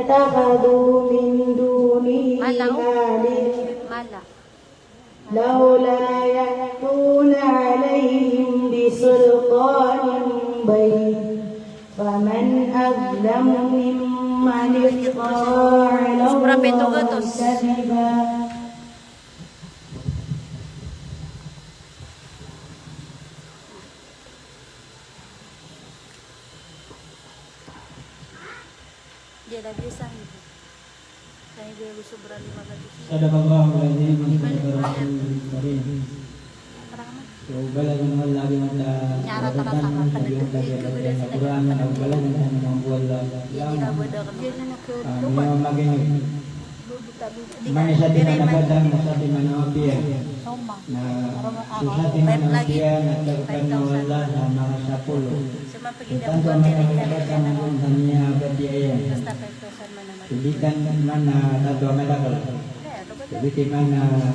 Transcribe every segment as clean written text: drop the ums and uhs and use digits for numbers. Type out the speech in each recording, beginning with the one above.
اتخذوا من دونه آلهة لولا يأتون عليهم بسلطان بين فمن أظلم ممن افترى على الله كذبا. Sadaqallahul So bala naman lagi mata Al-Quran na bala na membuat memang maging mana sa din na badang sa din na opiya na susah din na opiya na terkan na wala na mga sapulo tanto mga badang ng kanya badiaya Tulikan mana tanto medakal Tulikan mana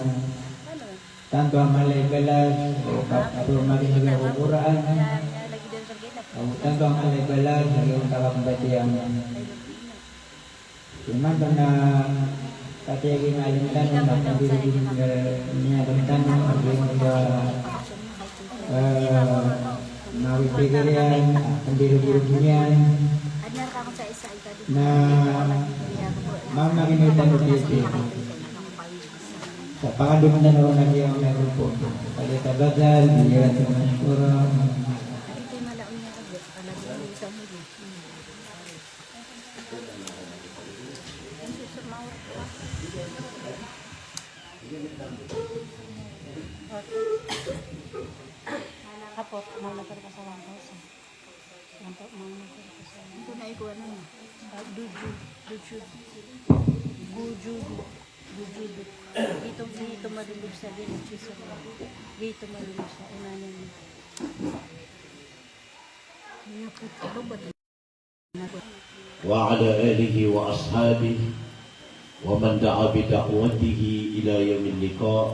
tanto malay balas atau maging nag-uuraan tanto malay balas yung kakambatiyan cuman na katiyagin alintan na pagbiligin niya alintan maging mawipigarian pagbiligin na mamagin itan ulit sa pangalong na naman lagi ang meron po. Palita badal, biniran sa mga kurang. Kapot, mau nagkaroon sa 1,000. Ito na ikuha na yun. Gujudu. Dito marilib sa din. Dito marilib sa unanan niya. وعلى آله وأصحابه ومن دعا بدعوته إلى يوم اللقاء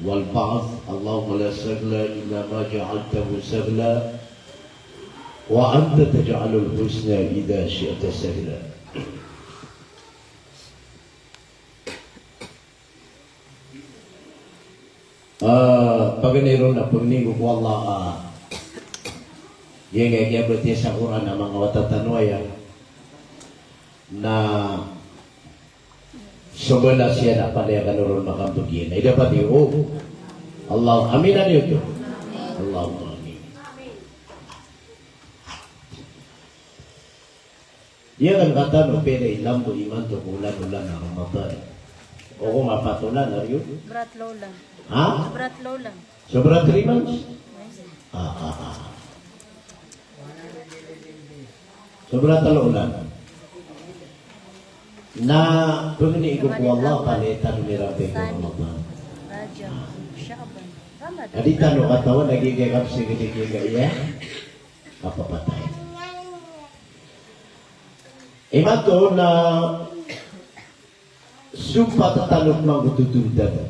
والبعث اللهم لا سهل إلا ما جعلته سهلا وأنت تجعل الحسن إذا شئت سهلا Paganiro na pagningo ko Allah yung kaya berarti sa Quran na mga watatanwaya na sobala siya na panaya kanuron makambugin ay dapat yung Allah amin na niyo Allahumma amin dia kan kata no pere ilam to iman to ulan na Ramadan o kung mapatulan na rin Berat low lang. Ha? Berat low lang. Sobra 3 months? Sobra 3 ulan. Na pagni ko Allah palitan ni Rabbi ko Ramadan. Rajab, Sya'ban, Ramadan. Adi tano katawan nagigigap sige iya. Kapapatay. Imato na sumpah tatanok magtutudan.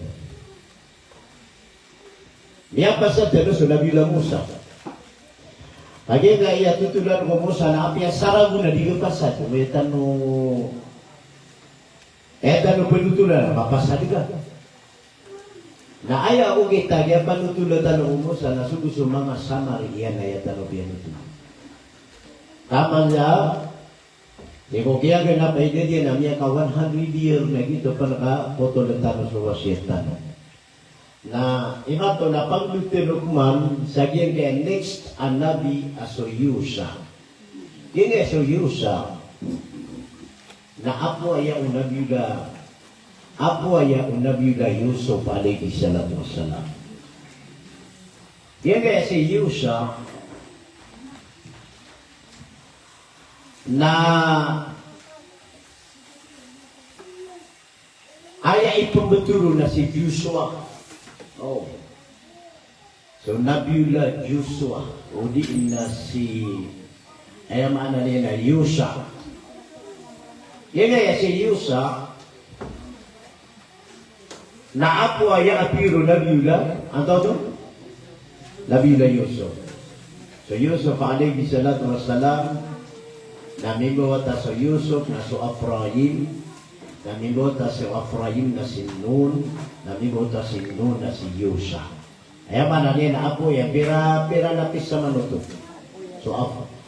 Niya pasal terus Nabi Musa. Lagi nga iya tutulan ko Musa na apya sarago na digapasad. Etano penutulan mapasad ka. Na aya ugi tadi panutulan tanong Musa na suguso mga samar iyan na yatano biyan ito. Tama niya. Di ko kaya ganap ay dia na miya ka 100 year na gito pa naka foto ng tanong sa wasyetan. Na imato na paglutinukman sa kaya next anabi aso Yusa. Kini aso Yusa na apo aya unabiyuda Yusuf alaihi salatu wassalam. Kaya si Yusa na aya ipembetulu na si Yusuf. Oh. So Nabiullah Yusuf udi na si ay mana niya na Yusa. Yan ya si Yusa na apo aya apiro Nabiullah anto to Nabiullah Yusuf. So Yusuf alaihi salatu wassalam Namimbawa ta sa Yusuf na so Efraim, namimbawa ta sa Efraim na si Nun, namimbawa ta si Nun na si Yusha. Ayaw man niya na apo yan, pira napis sa manuto. So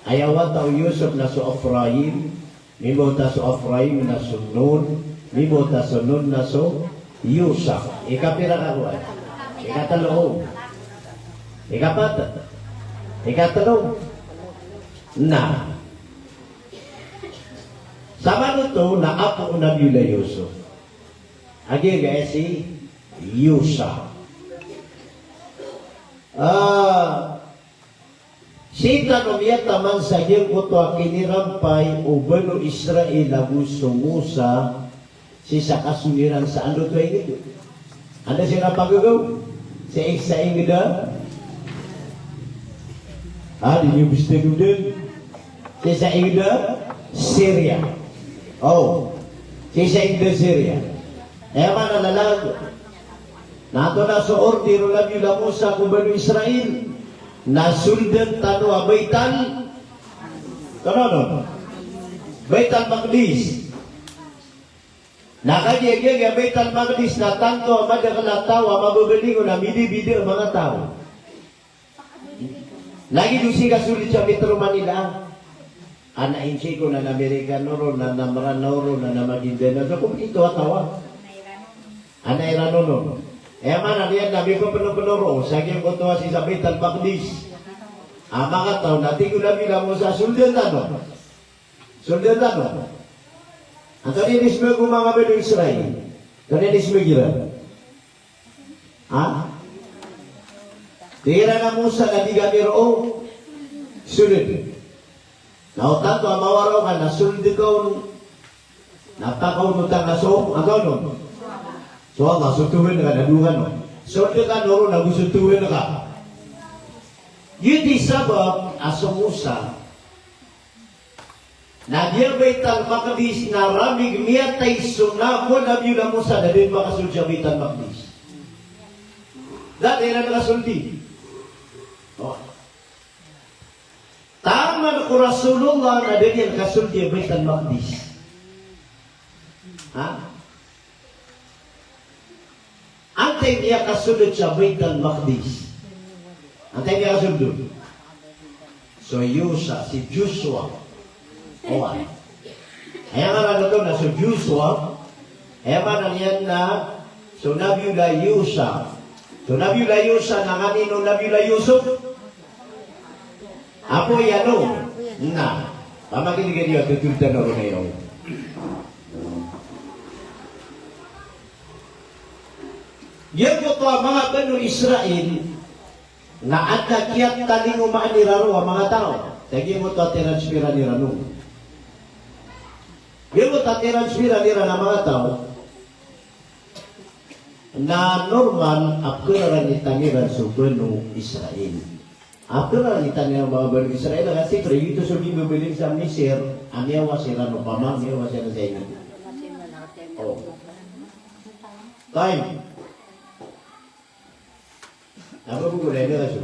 ayaw ta Yusuf na so Efraim, mimbawa ta sa Efraim na so Nun, mimbawa ta sa Nun na so Yusha. Ikapira ka ko ay. Ikatalo. Ikapat. Ikatalo. Na. Sama nito na apo Nabi Yusuf. Agi guys si Yusha. Sita nomia taman sa iyong kuto kinirampay o bano Israel lagu sumusa si sa kasuliran sa ano to ay ito. Ano siya napagagaw? Sa ingida? Di niyo gusto ko din. Sa ingida? Syria. Oh, sa ingida Syria. Ewan na lalago. Nato na sa ordero lang yung lamusa kung bano Israel. Nasuldan tano abaitan. Kano? Baitan Maqdis. Nakagigig ang Baitul Maqdis na tanto ang madakalatawa, mabubulingo na bidi-bidi ang mga tao. Lagi doon siya sulit sa Metro Manila. Anainsi ko na Amerika noro, na Namran noro, na Magindana. So kung ito atawa. Anaira noro. Man, yan, nabi ko penoro. Saging ko tuwa si sa Baitul Maqdis. Mga tao, natin ko lang mo sa suldan tano. Suldan tano. Ang kanilis mo kung mga beno Israel. Kanilis mo gira. Tira na Musa na di gamiro. Sulid. Nautan to ang mawaraw ka na sulid ko. Napakaw mo tang naso. Ang gano'n. So Allah, sutuhin na ka. Naduhan. Sulid ka noro na gusutuhin na ka. Yun di sabab aso Musa. Nagya Baitul Maqdis na ramig miyatay sunako na biyo na Musa na din makasulti Baitul Maqdis. Dati na nakasulti. Tama ko Rasulullah na din yan kasulti Baitul Maqdis. Antay niya kasulti sa Baitul Maqdis. Antay niya kasulti. So Yusha, si Joshua, Ayan nga na ito na so Joshua, ayan yan na so Nabiula Yusha. So Nabiula Yusha na kanino Nabiula Yusuf? Apo yano na. Pamakinig niyo tutulta na rin ngayon. Yan po ito ang mga bano Israel na at nakiat talingumaan ni Raro ang mga tao. Tagi mo ito at tinanspira ni Rano. Yan mo tatiransmira nila ng mga tao na normal apkuraran itangiran sa bano Israel. Apkuraran itangiran mga bano Israel kasi siyempre ito sa bibibiling sa Misir, amiyawa sila no pama, amiyawa sila sa inyo. Time. Apa buku dia ada tu?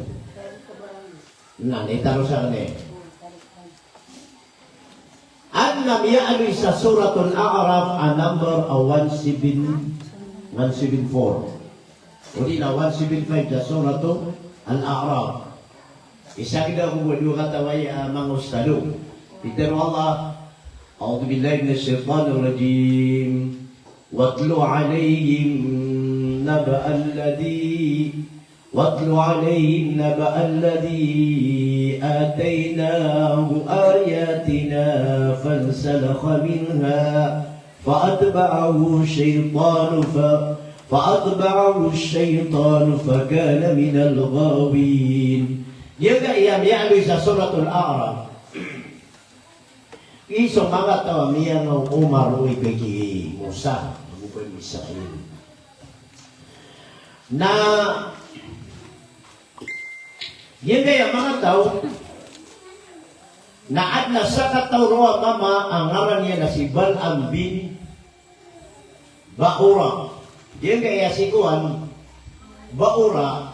Nah, ni taruh sana ni. An-Nam ya'lu sa suratul A'raf a number 174. Uli na 175 sa suratul Al-A'raf. Isa kita ko dua kata way mga ustado. Bitan Allah, A'udhu billahi minasyaitanir rajim. Watlu 'alayhim naba'al ladhi واتل عليهم نبأ الذي آتيناه آياتنا فانسلخ منها فأتبعه الشيطان فكان من الغاوين. Juga ia mi'alu sa suratul A'raf. Iso mga tawa miyang Umar uy bagi Musa, magubay Israel. Na yan kaya mga tao na at nasa katawroa mama ang ngaran niya na si Balaam bin Baura. Yan kaya si Kuan Baura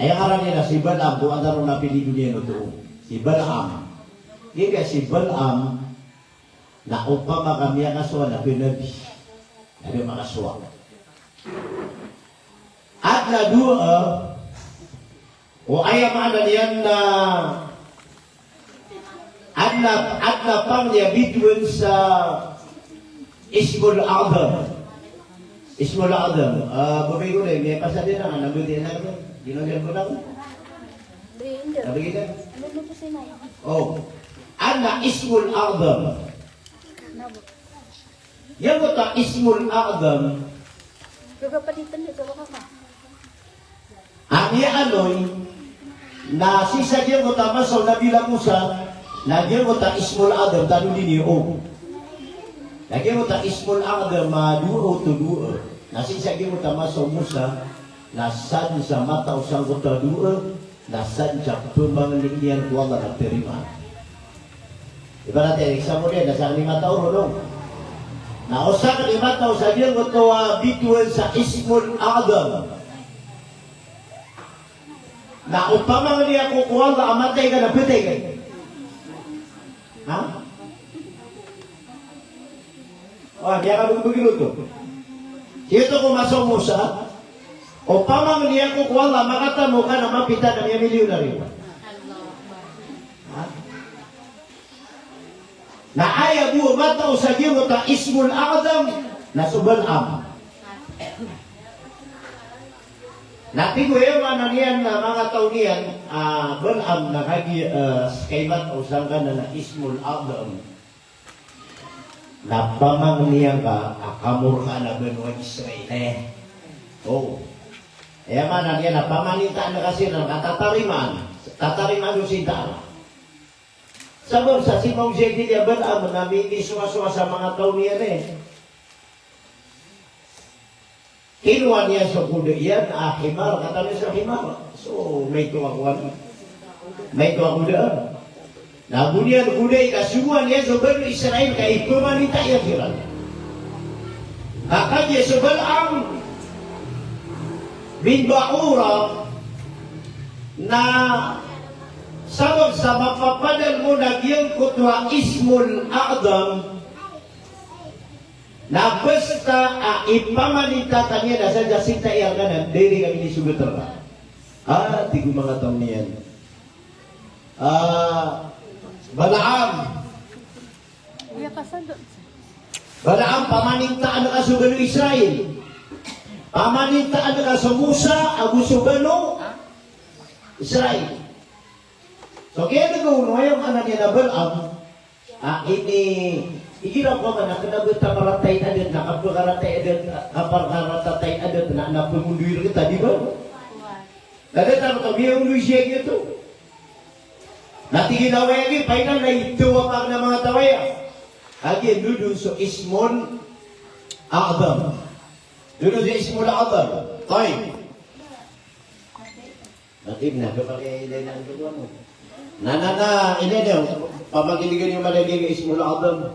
ay ang ngaran niya na si Balaam. Kung ano na piligo niya ito, si Balaam. Dia si Balaam na upama kami ang aswa na pinabi. Ada mga aswa. At na dua, o ayam ada niyan na at na pang niya between sa Ismul Adam. Ismul Adam. Babi ko na, may pasadin na, nabuti na ko. Ginagyan ko na ko. Nabigay ka? Oh. Ana Ismul Adam. Yang kata Ismul Adam. Ang anoy na sisa dia kata masal Nabi Musa, na dia kata Ismul Adam tanu dini o. Lagi kata Ismul Adam maduo tu duo. Na sisa dia kata masal Musa, nasan sa mata usang kata duo, nasan sa tumbang niyan ko Allah terima. Ibaratnya kemudian nasa 5 tahun dong. Nah, usah 5 tahun saja ketua bituan sa Ismul Adam. Nah, upama dia kukuha la amatay ka na putay ka. Ha? Wah, dia ka begitu tuh. Itu ko masuk Musa. Upama dia kukuha la makata mo ka na mapita na may milyonaryo. Na ayaw buo mataw sa giyo ta Ismul Adam na Balaam. Nati ko yung niyan na mga tao niyan, Balaam na kagi kay mataw sa na Ismul Adam. Na pamang niya ka, akamur ka na benua Israel. Oh. Kaya man niya na pamanita na kasi ng katatariman. Tatariman yung sintaan. Sabab sa Simong Zedi niya Balaam na suwa-suwa sa mga tao niya eh. Kinuha niya sa kuda yan, himar, kata niya sa himar. So, may tuwakuan. May tuwakuda. Nabunian kuda ikasuhan niya sa Bani Israel kay pemanita ya Firan. Kakak niya sa Balaam bin Ba'ura na sabab sa mapapadan mo na giyang kutwa Ismul Adam na basta ipamanita kanya na sa jasinta iyang kanan, diri kami ni Sugutra. Tigo mga taon niyan. Balaam. Balaam, pamanintaan na ka sa Bani Israel. Pamanintaan na ka sa Musa, agusugano, Israel. So kaya nag-uno yung anak niya na Balaam, igiraw ko man, nakanabuta maratay adat, nakapagaratay adat, kapagaratay adat, na napungunduir kita, di ba? Nagata mo ito, biyang siya ito. Natigin na wagi, painan na ito ang mga tawaya. Again, dudun so Ismul Adam. Dudun sa Ismul Adam. Time. Natib na, kapag ilay na ang tuwa mo. Ini dia pamagiligin yung malagay Ismul Adam.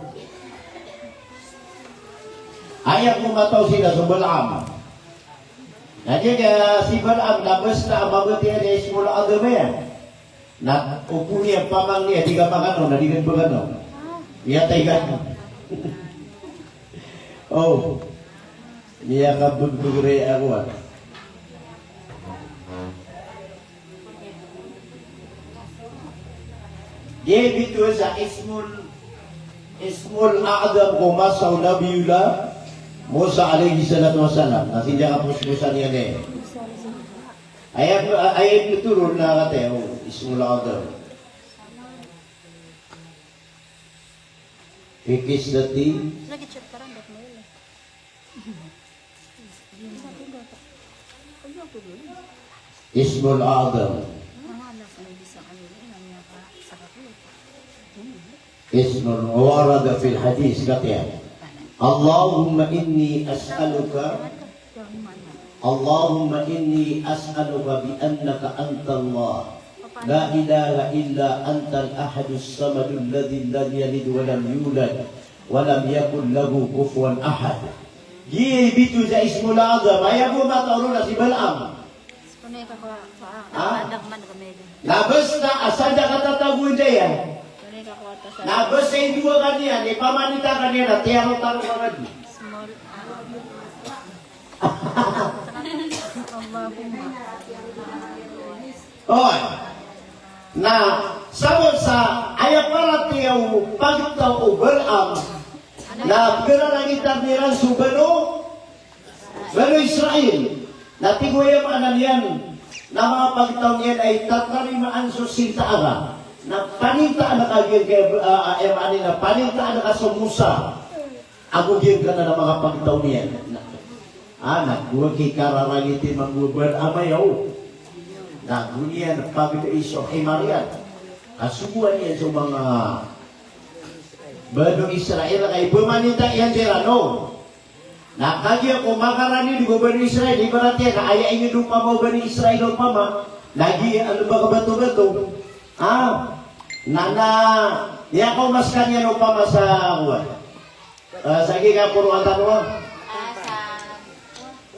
Ayaw mo mataw sila sa Balaam. Nandiyan kaya si Balaam labas na ababot niya na Ismul Adam yan. Na upo niya, pamang niya, di ka pagano, nadigan pagano. Niya tayo gano. Oh, niya ka bugbugre ako. Dia itu sa Ismul Adam kung masaw Nabiullah Musa alaihi salatu wassalam. Nasi dia kapus-pusan niya eh. Ayat itu turun na kate Ismul Adam. Fikis dati. Ismul Adam. اسم ورد في الحديث قطعا اللهم إني أسألك بأنك أنت الله لا إله إلا أنت الأحد الصمد الذي لم يلد ولم يولد ولم يكن له كفوا أحد. Dia itu sa Ismul Adam. Ayaw mo mataulo na si Balaam. Labas na asal na katatago niya yan. bata sa Nabasay dua kaniya, ni pamanita kaniya na tiyaro taro mga di. small Allahumma. Oy. Na sabon sa ayapara tiyaw pagtaw o beram na pinanangitan nilang subano Bano Israel na tiguya maanan yan na mga pagtaw niyan ay tatarimaan so sinta aga na panintaan na kagyan kaya na panintaan na ka sa Musa agugyan ka na ng mga pagtaw niyan anak buwag kikararagitin magbubar amayaw nagunian pagito iso himarian kasubuan yan sa mga Bano Israel kay bumanita yan sirano nakagya kung makarani di Bano Israel di berarti na aya inyo doon pa mo Bano Israel o pama lagi ano ba kabato-bato nana ya kau mas kanya no pama sa kuwan sagi ka puro ang tanong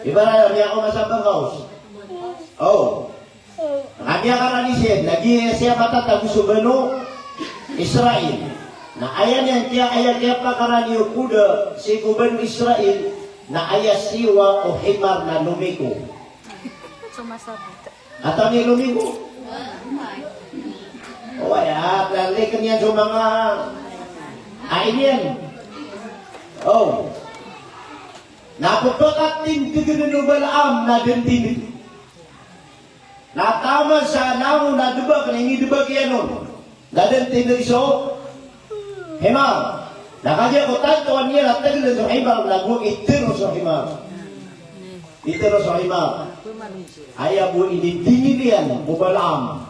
ibarat ya kau masabang kaos Kanya karani siya, lagi siya matatag sa Bano Israel. Na ayan yan, kaya pa karani yung kuda si Bano Israel na aya siwa o himar na lumiko. Sumasabi. At ang lumiko? O ay, lalikan yan sa mga ayan. Napapakatin kagano Balaam na gantin. Natama sa namo na dubag na hindi dubag yan nun. Dadan tinriso, himar. Nakagya ko tantoan niya na tagilan sa himar, nagwag itiro sa himar. Itiro sa himar. Ayaw mo inibinilian mo Balaam.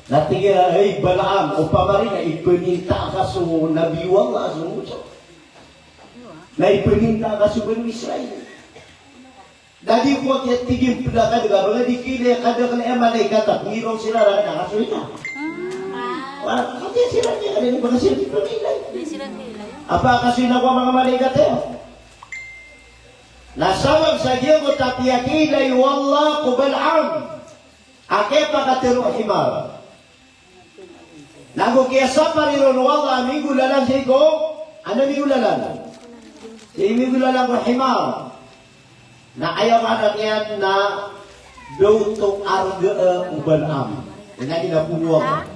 Natigil ay Balaam, o pamarin na ipininta ka sa nabiwang na sa muso. Na ipininta ka sa Bano Israel. Dadi ko kaya tigim pula ka daga mga di kili kada kala malaikat at ngiraw sila rin nakasuita. Kasi sila niya kanina mga sila di pramilay. Apa kasi na mga malaikat eh? Nasawag sa Diyo ko tapiyakilay wallah ko Balaam. Ake pa katiro himar. Nago kaya sa pariron wallah minggu lalang siya ko. Ano minggu lalang? Siya minggu lalang ko himar. Na ayaw anak yan na dutong arga Balaam. Yan na punuwa ko.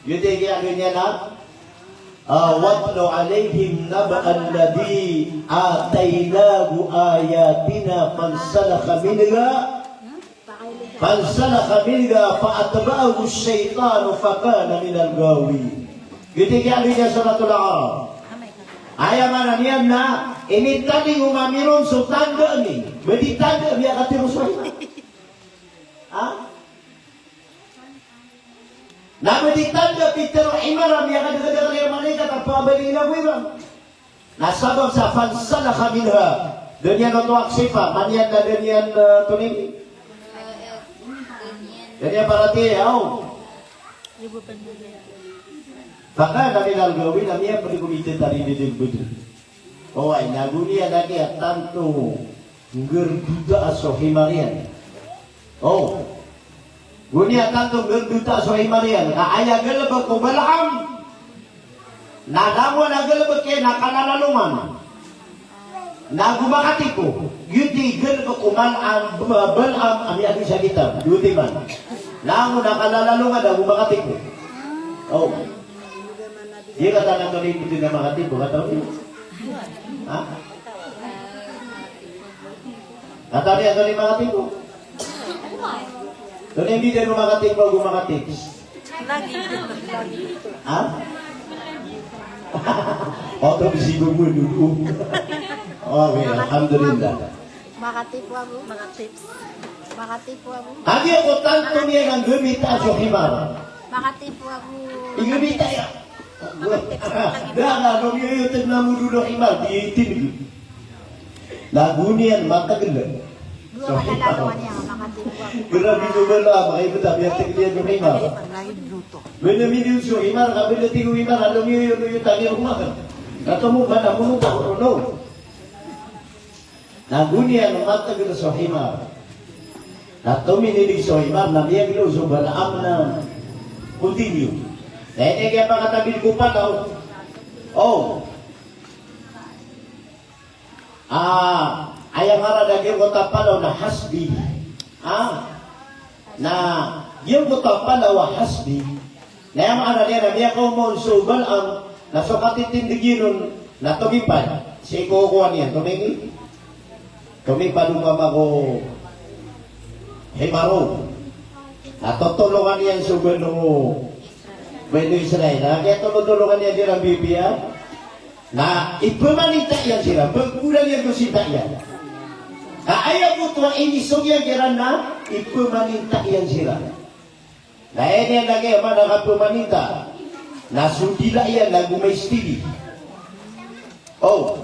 Yun din kaya ganyan na watlo alayhim naba'an ladhi ataynahu ayatina fansalakha minha fa'atba'ahu syaitanu fakana minal gawi. Yun din kaya ganyan sa Suratul A'raf. Ayaw mana niyan na ini tadi umamiron so tanda ni. Bedi tanda biar katiru suara. Na bedi tanda pitero imara biar katiru yang malaikat apa beli na wiram. Nasabab sa fansalakha minha. Dunia noto aksifa manian na dunia tuning. Dunia parati Ibu penduduk. Baka namin algawin na miya pag-kumite tari din budro. O ay nagunia lagi at tanto gerduda aso himarian. Gunia tanto gerduda aso himarian. Kaaya galabag ko Balaam. Nadamo na galabag kayo nakalalaluman. Nagumakati ko. Yuti galabag ko Balaam ami adi sa kitab. Yuti man. Namo nakalalalungan nagumakati ko. Dia kata nak tulis itu nama hati, bukan tahu ni. Kata dia tulis nama hati bu. Tulis ni dia nama hati, bagus nama hati. Lagi. Oh tu bisi bumbu dulu. Okay, alhamdulillah. Makatipu aku. Makatipu aku. Hadi ako tanto niya ng gumita sa himar. Makatipu aku. Igumita ya. Dah nung yuyutin na mo dulu himar, diitin. Nagunian matagal. Dua kalalawan niya, makatipu ako. Grabe nyo ba lang, makaibuta, biyatik niya yung himar. Benaminin siyo himar, kabilating yung himar, alam nyo yung tani rumah. Kato mo ba na mo no? Nagunian matagal sa himar. Nato minilig sa himar, na biyag ilo sa Balaam na continue. Dahil kaya pakatabil ko pa daw. Oh. Ayang nga lagi ko tapalaw na hasbi. Na yung ko tapalaw hasbi. Na yung mga niya na niya ko mo subal ang nasukatitindigin nun na tumipad. Si kukuha niya, tumipad umama ko himaro. Natutulungan niya ang subal nung Bueno Israel, kaya tulungan niya din ang Biblia na ipamanita yan sila, pagkulang yan kusita yan. Ayaw mo ito, inisog yan kira na ipamanita yan sila. Dahil yan lagi ang mga nakapamanita, nasundila yan na gumaistili. Oh.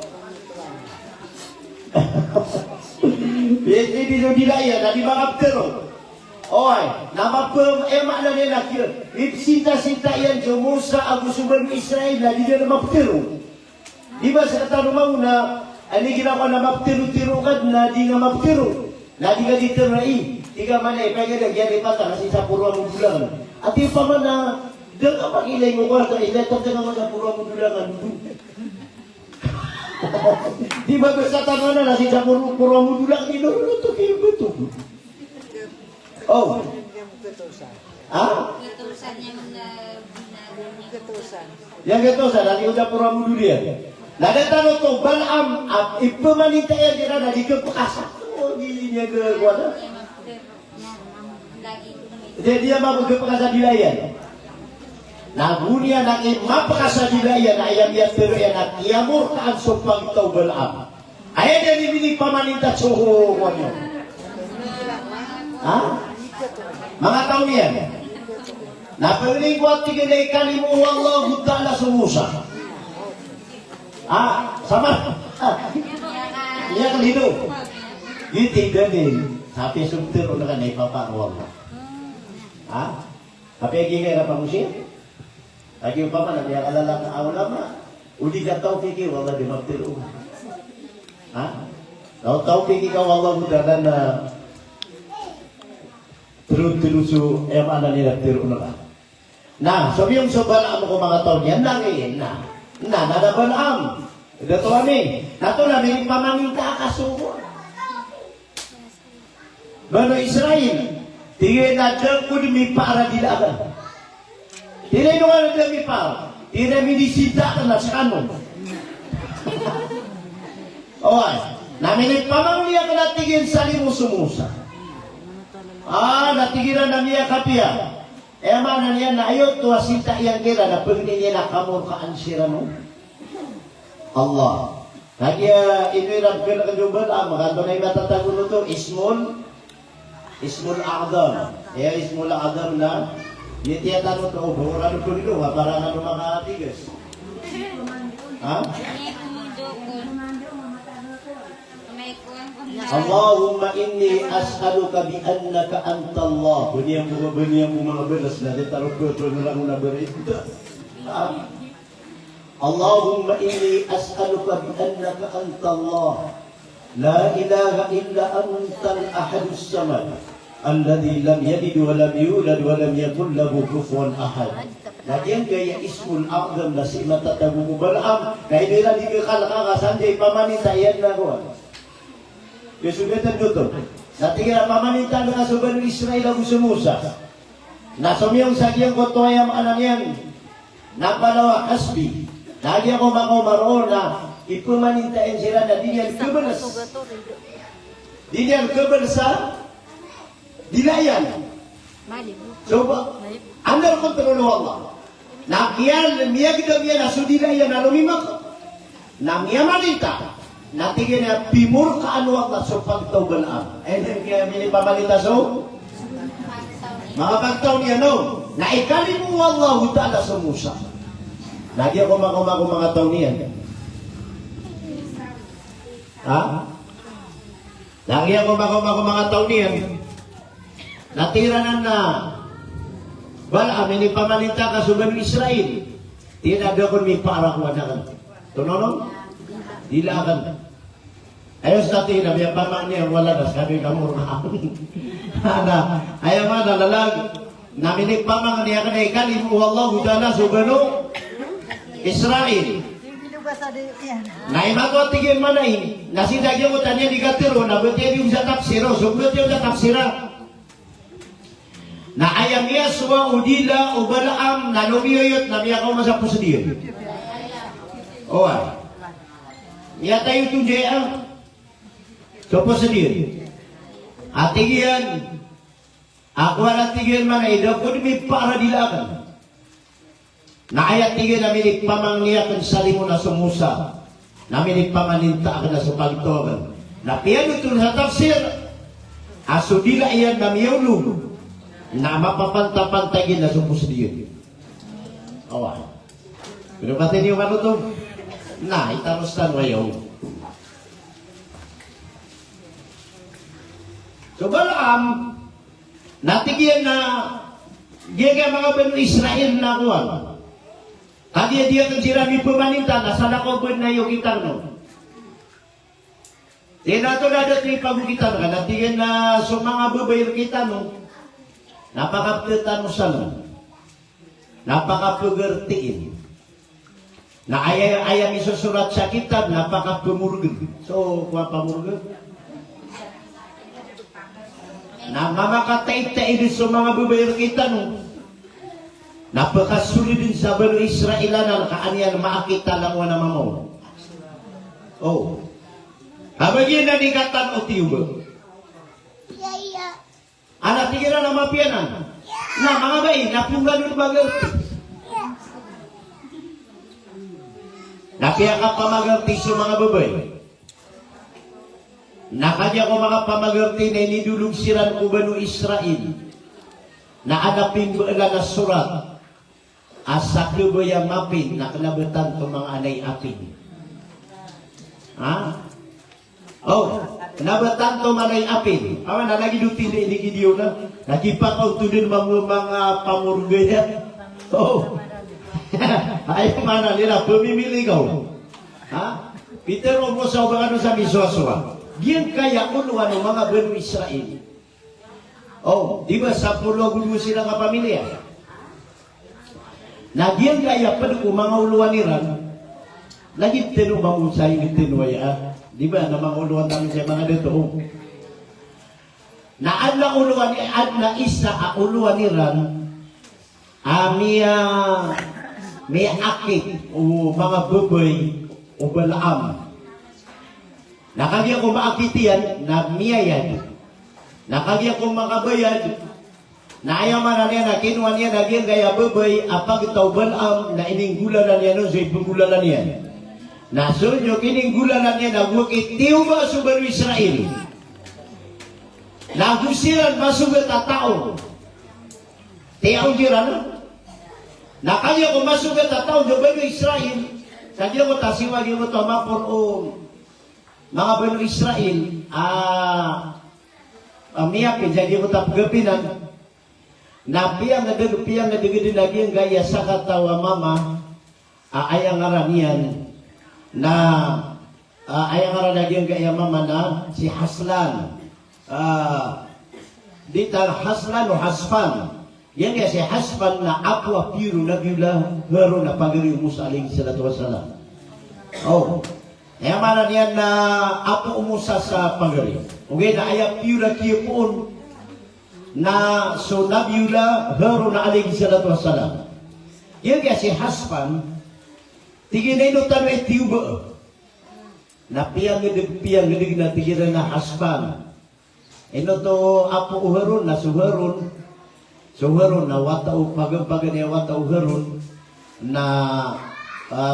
Hindi sundila yan, na di makaptero. Oy, namapam makna nila kyo. Ipsinta-sinta yan sa Musa ang suban ng Israel na di na maptiro. Di ba sa katanungan na ani ginawa na maptiro-tiro ka na di nga maptiro. Na di ka dito na di ka man pwede nagyan ipata kasi sa puro mong bulangan. At yung pa man na dang ka pakilay mo ko ito, iletag ka naman sa puro mong bulangan. Di ba sa tanungan na si sa puro mong bulangan, inuruto kayo ba ito? Oh. Gatusan yung gatusan. Yang gatusan, lagi udah pura mudu dia. Nagatan to Balaam at ipamanita yan dira na di ka pakasa. Oh, ginya ke kuala. Jadi dia mau ke pakasa dilayan. Nagunia na mapakasa dilayan na ayam ya pero yan at iamur kaan sumpang to Balaam. Ayan dia dibinig pamanita suho kuala. Mga taon yan. Napaling ko at tigilay kalimu wallahu ta'ala sa Musa. Sama. Iya kalido. Gitu din. Sabi subtiro na kanay paparuan mo. Tapi gini na pangusir. Lagi pa man ang alala ka awlama. Udi ka tao piki wala di magtiro. Tao piki ka wala mudahan na terus mana nila tiro na. Nah, sabi yung sa Balaam ko mga taon yan, nangin na. Nada Balaam. Ito kami. Nato namin pamaminta kasuko. Bano Israel, tingin na dyan ko mi para dilagan. Tingin nyo nga na mi para. Tingin mi disita ka na sa kanon. Okay. Namin pamamiliya ka na tingin sa limusumusa. Natigiran na niya kapia. Mana niya na ayot tuwa sinta yang kira na pagni niya na kamurkaan sira no. Allah. Kaya iniram kira kajubal makanto na matatagulo to ismul a'dam. Ismul a'dam na niya tanong to buran ko dito para na makatigas. Allahumma inni as'aluka bi annaka anta Allah. Bunyian mga belas na ditaruh betul na berita. Allahumma inni as'aluka bi annaka anta Allah. La ilaha illa anta al-ahadus samad. Alladhi lam yalid wa lam yulad wa lam yakul lahu kufuwan ahad. Lagyan kaya ismul a'zam na si matatago mo Balaam. Kaya nila di ka kalakakasanday pamanita yan na ko. Kesulitan tutup. Natinggal pamanita na kasuban ng Israel ang Musa. Nasumiyong sagyang kotoyam anangyan. Napalawa kasbi. Lagi ako makumaroon na ipumanintain sila na di niyan kebelas. Di niyan kebelas sa dilayan. Coba. Anda kontrol Allah. Nakiyan, miyagda miya na sudilayan na lumimak. Namiya manita. Natigin na pimur ka ano ang nasupag tao Balaam. Kaya minipamalita so? Mga pagtaw niya no? Naikali mo Allah ta'ala sa Musa. Lagi ako makumako mga taon niya. Lagi ako makumako mga taon niya. Natiranan na Balaam, minipamalita ka subang Israel. Tinada ko may para ko na tunonon? Dilakan. Ayos natin na may pamang niya wala na sabi kamurahan. Ayaw nga nalalag. Naminik pamang niya kanay kalim wallahu ta'ala subhanu Israel. Na imago tigil manay nasidagyo mo tanya di katiro na betul yung sa tafsiro sublot yung sa tafsira na ayam Yaswa udila ubalaam na lumiyoyot na biya ko masapos diyo. Owa. Ya tayo tunjaya. Sapos diyo. Atigian aku anak tigil mana ida ko demi para dilakan. Na ayat tigil na milik pamang niya kan salimun na sumusa. Na milik pamaninta ka na sa pagtoban. Na piyan ito sa tafsir. Asudila iyan na miyulong. Na mapapantapantagin na supos diyo. Awa. Pero pati niyo ano to? Na, itarustan wayo. So Balaam, natigyan na giga mga Banu Israel na kuwan. Kadi dia kan sirami pemaninta na sana ko ben na yung kitang no. Tinato na dati pagukitan ka, natigyan na so mga babayro kita no. Napakaptetan mo sa no. Napakapagertiin. Na ayam isusurat sa kitab, napakapamurgan. So, kuha pamurgan. Na mamakatay-tay din sa mga babayro kita no. Napakasulit din sa Banu Israel na kaaniyan makakita lang wala mamaw. Oh. Habagin na di katan o tiyubo. Anak tigira na mapianan. Na mga bayi, napunggan yung magerti. Napiya ka pamagerti sa mga babae. Nakadya ko mga pamagerti na inidulog siran ko Banu Israel. Na anapin mo na surat. Asa kebaya mapin na kanabetan ko mga anay apin. Ha? Oh, kanabetan to manay apin. Awan na lagi dutin di video na. Nagipakaw to din mga pamurgaya. Oh. Ay mana nila pemimili kau. Ha? Peter mo sa bagano sa miswa-swa. Diyan kaya kuno ano mga Banu Israel. Oh, di ba sa pulo gulo sila nga pamilya? Nagyan kaya pa ko mga uluan niran. Lagi tino mangusay ni tinwaya. Di ba na mga uluan namin sa mga dito. Na adla uluan ni adla isa a uluan niran. Amia may akit o mga baboy o Balaam. Nakagya ko maakitian na miyayan. Nakagya ko makabayad. Na ayaw man niya na kinuha niya na gyan kaya baboy apag itaw Balaam na ininggulanan niya no sa ipagulanan niya. Na sunyo kininggulanan niya na wukit tiyo ba sa Banu Israel. Nagusiran masugat at tao. Tiyaw jiran. Nakanya ko masugat at tao sa Banu Israel. Sadya ko tasiwag yung ito mapon o mga Banu Israel. Miyapin, sadya ko tapagapinan. Na piyang na digidin lagi ang gaya sa katawa mama ayang aranian na ayang aran lagi ang gaya mama na si Haslan dita Haslan o Hasfan yan kaya si Hasfan na aqua puro na gila hero na pagari Musa alayhi salatu wassalam. Oh kaya manan yan na apo Musa sa pagari okay na ayang pura kiyo poon na so Nabiula hero na alayhi salatu wassalam. Yan kaya si Hasfan tigin na tanong itiuba na piyang ngidig na tigin na Hasfan ino to apo uharon na suharon na watao pagampagan niya watao uharon na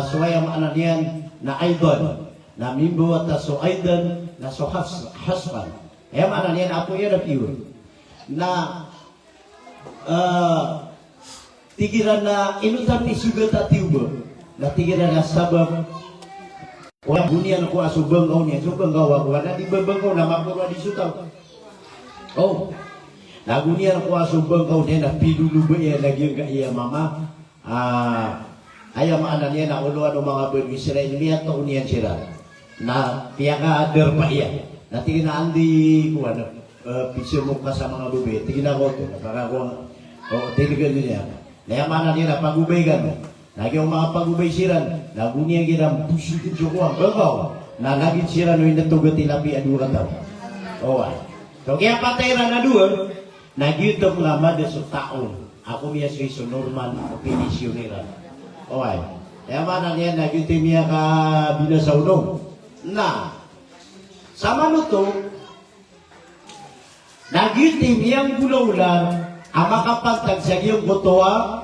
suwayang anan yan na Aidan na mimbo at so Aidan na so Hasfan ayam anan yan apo yan na piyon na tigiran na inutan ni sugat at tiubo na tigiran na sabab walang bunian ko asubang kau niya subang gawa ko na di babang kau na mapura di sutaw oh na bunian ko asubang kau niya na pilulubo iya lagi yung iya mama ayam anan niya na uluan ng mga Banu Israel niya to niyan sila na piyaka ader pa iya na tigin na andi ko ano pisir mo ka sa mga babae, tignan ko ito, napaka ko O, tinigan niya. Nayaman na nila, pagubay ka no. Lagi yung mga pagubay siran, nagunya kita, pusitin siya ko, na lagi siran no, inatugat tilapi adura tao. O, ay. So, kaya patayran na doon, nagyutong nga mada sa taon. Ako miya siya so normal, opinisyoniran. O, ay. Nayaman na niya, nagyutong miya ka binasaunog. Na, sama no to, nagyutong miyang gulaulan, ang makapagtag sa iyong butoa,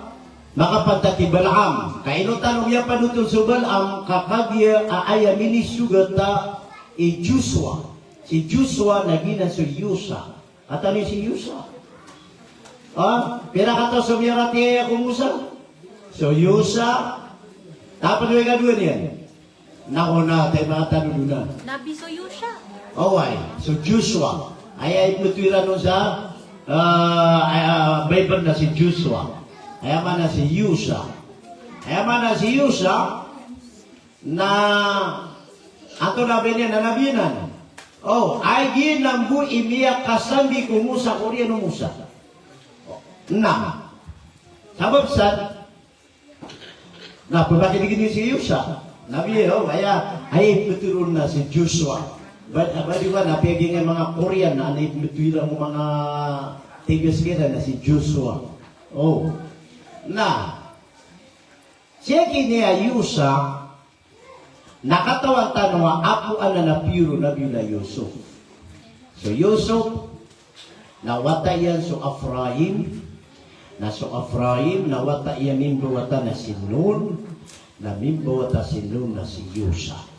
makapagtag ti Balaam. Kaino tanong niya panutol sa Balaam, kakagya aaya minisugata Joshua. Si Joshua nagina si Yusa. At ano si Yusa? Pinakato sa miyarati ako Musa. So Yusa, tapos may gaduan yan. Nako na, tayo mga tanong na. Nabi so Yusha. Ay, so Joshua. Ay putwira nun sa Bible na si Joshua. Ayaman na si Yusa. Ayaman na si Yusa na ato na niya na nabinan. Ay ginambu imiya kasambi ko Musa Koreano Musa. Na. Sabab sad na pabakit gini si Yusa. Nabi kaya ay putulun na si Joshua. Badi ba napiyagin ng mga Korean na anay putwira mo mga tigas kita na si Joshua. Na siya kiniya Yusa nakatawan tanwa apo ana na piro na bila Yusuf. So Yusuf nawata yan so Afraim na so Afraim nawata yan mimbo wata na si Nun na mimbo wata si Nun na si Yusa.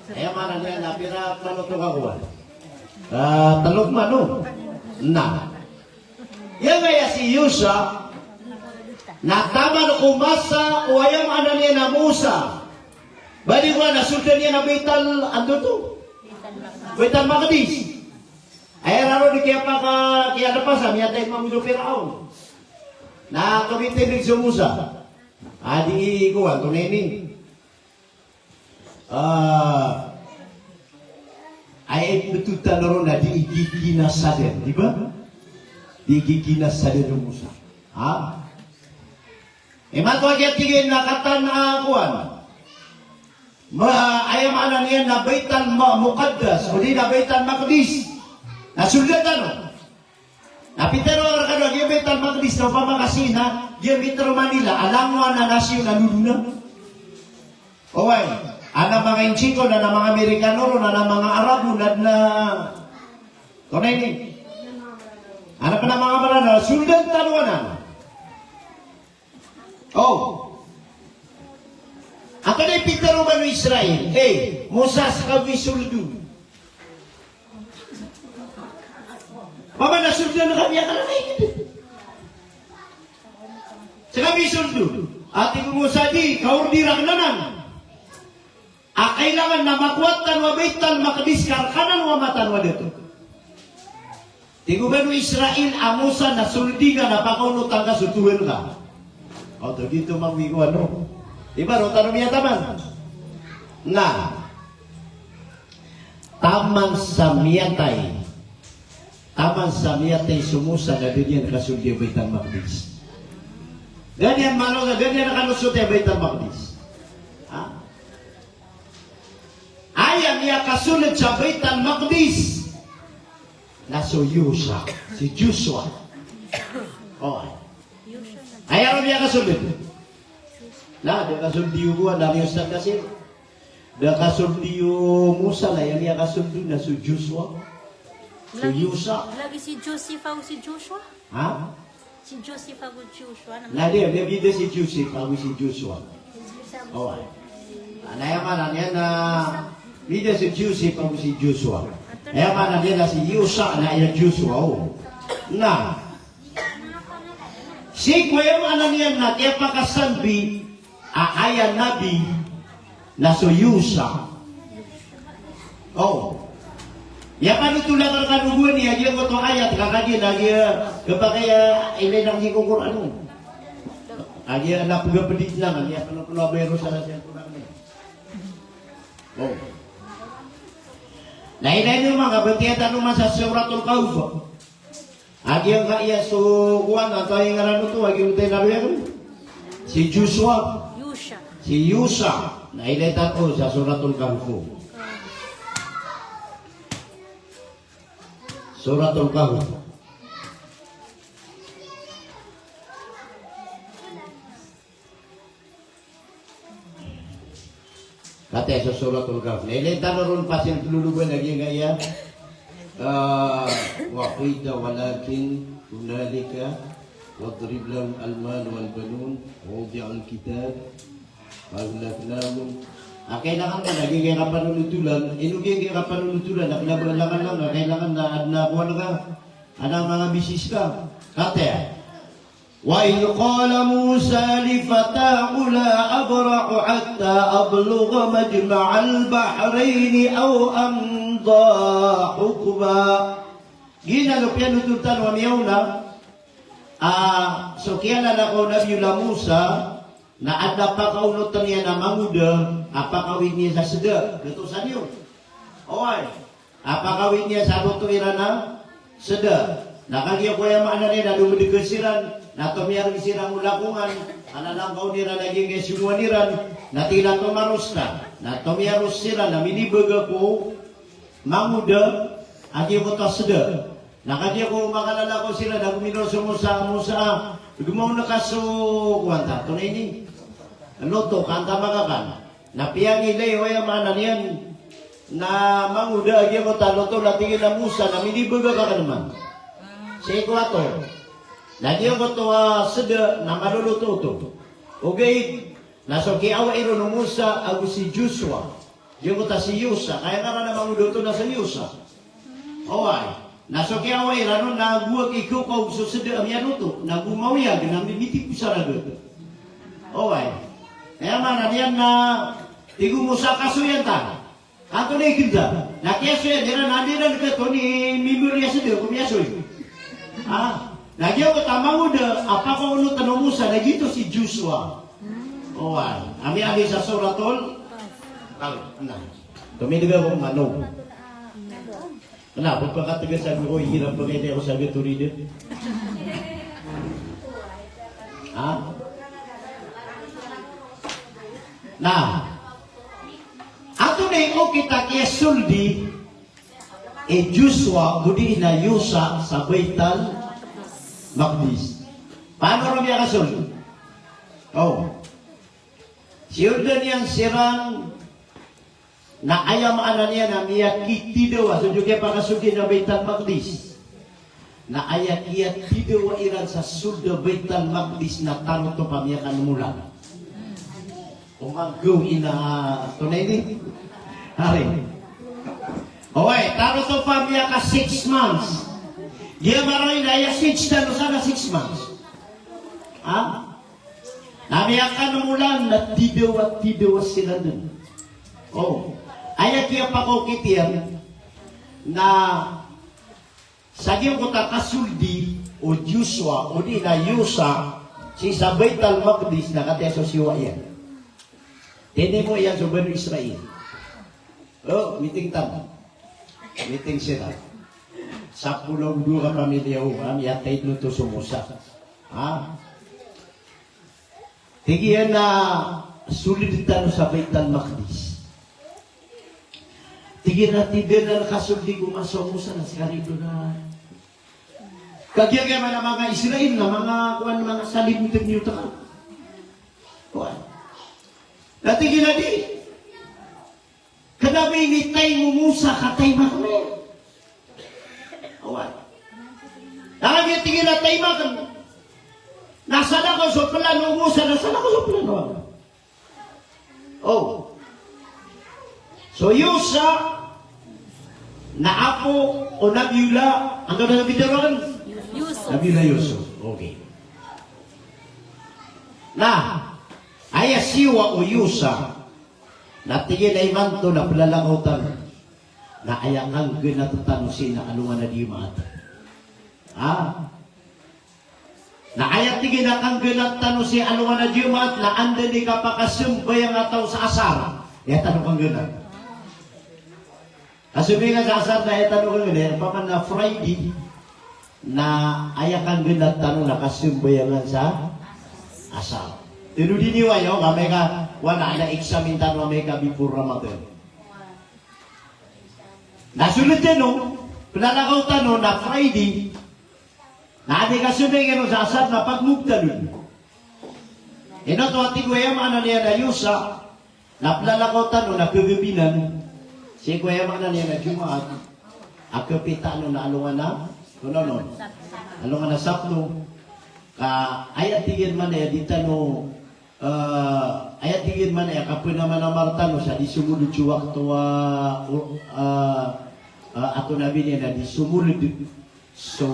Kaya mana niya napira talotong ako. Talog mano na yan kaya si Yusa nataman kumasa o ayam ana niya na Musa. Badi ko nasultan niya na Beital ando to. Beital Maqdis. Ay raro di kaya pa kaya na pa sa miya tayo mamudo Firaun. Na kamitin sa Musa. Adi ko anto nini. Ay betutan ron na di igigina saden, di ba? Di igigina saden ng Musa. Mato agad tigin nakatan na akuan. Ayam anan yan na Beital Muqaddas, o di na Beital Maqdis. Nasundatan o. Napitero ka doon, yung Beital Maqdis na pamakasina, yung Metro Manila, alam mo na nasyo na luluna. Ana mga Inchiko, na mga Amerikano, na mga Arabo, na tunay ni. Ana pa na mga marana, sundan tanuanan. Ako na ipitaro ba ng Israel? Musa sa kawisuldo. Mama, nasuldo na kami ang kalanay. Sa kawisuldo. Ati ko Musa di, kaurdirang nanan. Kailangan na makuwatan wa Beital Maqdis karkanan wa matan wa dito. Tigo ba ng Israel, ang Musa nasuldi ka, napakaunutang ka, sutuhin ka. Dito magwigo ano. Diba, rotan niya taman. Na, taman sa miyatay sumusa na ganyan kasuldi ang Beital Maqdis. Ganyan ganyan nakalusot ang Beital Maqdis. Ayam niya kasunod sa Beital Maqdis na so Yusa, si Joshua. Ayaw niya kasunod. Dia kasuldi ko na yung sa kasi. Dia kasuldi Musa na yan niya kasuldi na si Joshua. Si Yusa. Lagi si Joseph o si Joshua? Si Joseph o Joshua. Dia bida si Joseph o si Joshua. Nayaman yan na bida si Joseph o si Joshua. Nayaman yan na si Yusa na yan Joshua. Na si kuya manan yan na kaya pakasambi aaya nabi na so Yusa. Ya panitulan ka kanuguan niya, diya ko ito ayat, kakagin, kapagaya ilay ng hikukur ano. Agya anak ko pedit lang, agya panapulabero sa nasyan ko lang niya. Nainay nyo mga, batiya tanong sa Suratul Kahf. Agi ang kaya so kuan atau yang ngaran ito agi utay naruyan si Joshua, Yusha. si Yusa. Nailatan ko sa Suratul Kahf. Suratul Kahf. Kata sa Suratul Kahf. Nailatan ron pasin tululugan lagi ngaya. وقيل ولكن هنالك واضرب لهم المال والبنون ووضع الكتاب فأغلقناهم. Kailangan na lagi kaya kapanulutulan, inugin kaya kapanulutulan, kailangan lang, kailangan na adnakuan ka, anang mga bisis ka. Kate, وَإِذْ قَالَ مُوسَى لِفَتَاهُ لَا أَبْرَحُ حَتَّى أَبْلُغَ مَجْمَعَ الْبَحْرَيْنِ أَوْ أَمْضَى حُقْبًا. Ginalupyan ututan wa miyauna, so kaya na ko Nabiullah Musa, na ada pakaunutan niya na manguda, apakawin niya sa seda, ketusan yun. Oy, apakawin niya sa butuiran na seda. Nakagya ko yung maana niya na lumidikasiran, na tumiyang isirang ulakungan, analangkaw nila naging kesimuaniran, na tila tumarusta, na tumiyarus sila, na minibaga ko, manguda, agi ko ta seda. Nakagya ko makalala ko sila, na guminoso mo sa, gumaw na kaso, kuwanta, ito na ini. Ano to, kanta magakan. Napiyang ilay, o yung maana niyan, na manguda, agi ko ta, loto, natingin na Musa, na minibaga ka naman. Sa ikwato, nagyan ko ito sada na maluluto ito. Okay, nasoki awa iro ng Musa, ako si Joshua. Diyan ko ta si Yusa, kaya nga na manguduto na sa Yusa. Okay, nasoki awa iro no, naguwag ikaw kau sa sada ang yanuto, nagumawiyag, namimitik ko sa ragot. Okay, kaya man, yan na, tigo mo sa kasuyan ta. Kanto na ikinda, nakiyaso yan, dira nandiran ka ito ni Mimurya sada, kumiyaso yun. Nagyan ko tamang udah, apa kau unu tanong Musa, nagito si Joshua. Ami sa Suratul Kahf. Nah, tumidiga ko manong. Kenapa pagkataga sabi ko, hirap ba kayo ako sabi turide? Nah, ato na yung kita kaya suldi, Joshua, budi na Yusa sa Baital Maqdis. Paano rin niya kasul? Siyudan yang sirang na ayam ana niya na miyakiti daw. So juga pakasudi na Baital Maqdis. Na ayakiyati daw iran sa sulda Baital Maqdis na tanong to pamiyakan mula. Umagaw ina tunay ni. Hari. Okay, taro to pamilya ka 6 months. Dia maroy na ya 6 na sana 6 months. Namiyakan umulan na tidaw sila dun. Ayak iya pa ko kitiyan na sagim ko takasuldi o Joshua o di na Yusa si sa Baital Maqdis na kateso siwa yan. Tini mo yan sa Bani Israel. Meeting tama. Meeting sila. Sa pulau dua pamilya umam, yatay luto sumusa. Tigiyan na sulitan sa Baital Maqdis. Tigiyan na tidir na nakasuldi gumasok mo sa naskarito na. Kagyan man ang mga Israel na mga salimutin niyo ta. Kuwan. Natigil na di. Kadabi nitay mo Musa katay makme. Awan. Nakagyan tigil na tay makme. Nasala ko sa plano Musa, nasala ko sa plano. So Yusa na apo o Nabiullah, ang ganda na bitiruan? Nabiullah Yusuf. Okay. Ayasiwa o Yusa, natigil ay manto na palalangautan na ayang ginatatanusin na anungan na di mata. Na ayat tigil na kang ginatatanusin anungan na di mata na anda di kapakasumbay ang ataw sa asar. Tanong kang ginat. Asumi nga sa asar na tanong kang ginat, paman na Friday, na ayakan genat tanong nakasumbayangan sa asal. Tinuloy diniwa yo kami ka wala na eksamin tanong kami ka before Ramadan. Nasunod din no, pinalakaw tanong na Friday, na adi kasunod nga sa asal na pagmugtalun. Ino to ati kuya mana niya na yusa, na pinalakaw tanong na kagabinan, si kuya mana niya na Jumaat, akapita ano na alungan na, no, alungan na Sabto, ayat tigin man ya ditano, ayat tigin man ya kapun naman na martano sa disumulod yung waktu ato nabi niya na disumulod so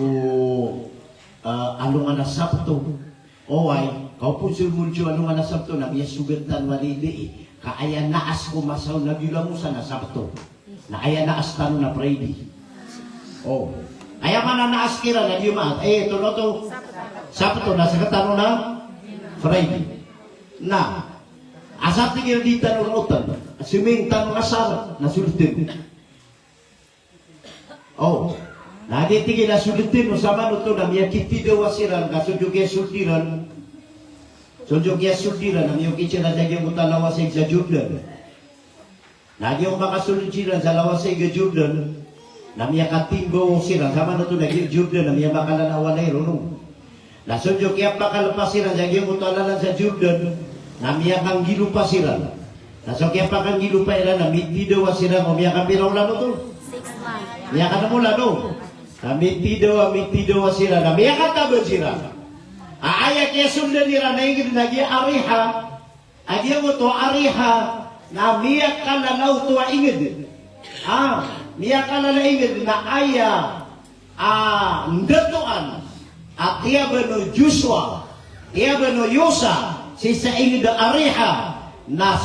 alungan na Sabto, oway, kau pun sumulod yung alungan na Sabto na iya sugatan walili, kaaya naas ko masaw na bilang mo sa na Sabto, na aya naas tano na Friday. Oh, aya man na naas kira na Jumaat, ito no to Sabto na sa katano na Friday. Na, asap tigil di tanong utan, siming tanong asar na sulitin. Oh, nadi tigil na sulitin mo sama no to na miyakiti daw wasiran kasudyo sultiran. Sudyo sultiran na miyakiti na daging utan lawasig sa Jordan. Nadi yung makasultiran sa lawasig sa Jordan, na miyakatimbo siran sama no to daging Jordan na miyamakalawan ay runong. Nasudyo kaya pakalapasiran sa iyong utalalan sa Jordan, na miyakang gilupasiran. Nasudyo kaya pakang gilupairan na mitidaw asiran, o miyakang pinaulan mo to? 6 months. Miyakang na mula no? Na mitidaw asiran, na miyakang tabon siran. Aaya kaya sundan nila na ingin nagi ariha, adi mo to ariha, na miyak kalalaw to ingin. Miyak kalalaw ingin na aya, ndatuan, at iya bano Joshua, iya bano Yosa, si sa ingin da ariha, na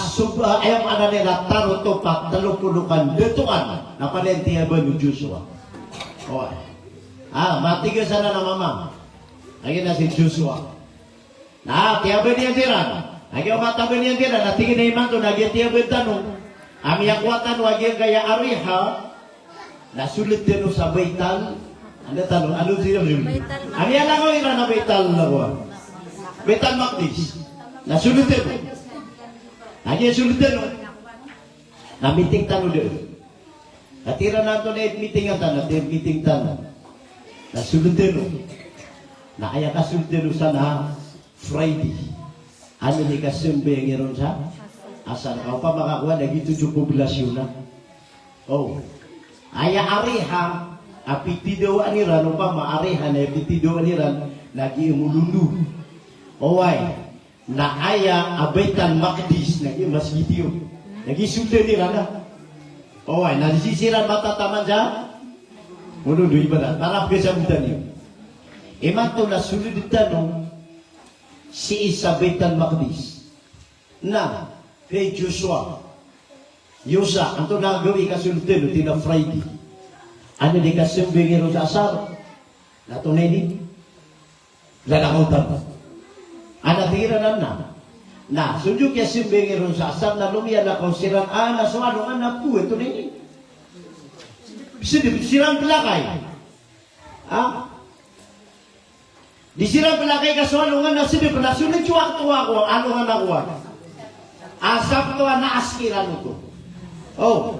ayam ana nila taro to pat talupulukan detuan, na palenti iya bano Joshua. Oh, matiga sana na mama. Lagi na si Joshua. Na tiya ba niya diran? Lagi ang mata ba niya diran? Na tingin na iman to, lagi tiya ba tanong? Ami akwatan wagi kaya ariha, na sulit din sa baitan. Ano tanong? Ano siya? Ami alam ko ina na baital na ko. Baital Makdis. Na sulit din. Lagi sulit din. Na meeting tanong din. Natira na ito na meeting ang tanong. Meeting tanong. Na sulit din. Na kaya kasunod din sana Friday. Ano ni kasunod yung iron sa? Asan ka pa makakuha na gito yung populasyon na. Oh. Aya ariha, apitido aniran, o pa maariha na apitido aniran, lagi umulundu. Oway, na aya abaitan Makdis, lagi mas gitiyo. Lagi sundan niran na. Oway, na disisiran matataman sa? Mulundu ibadat, tarap kesabutan niyo. Iman to na sunod tanong si Isabaitan Makdis na kay Joshua Yosa, anto na gawin kasultin tina Friday. Ano di kasumbingin sa asar? Natunay ni lalakautan. Anatira na sunjuk ya sumbingin sa asar na lumiyan na konsiran na suwalo na po ito ni. Bisa disiram pelakay. Disiram pelakay kasualungan na sini pernah sunod cuak tua ko alungan ako. Asap tua na askiran ko. Oh,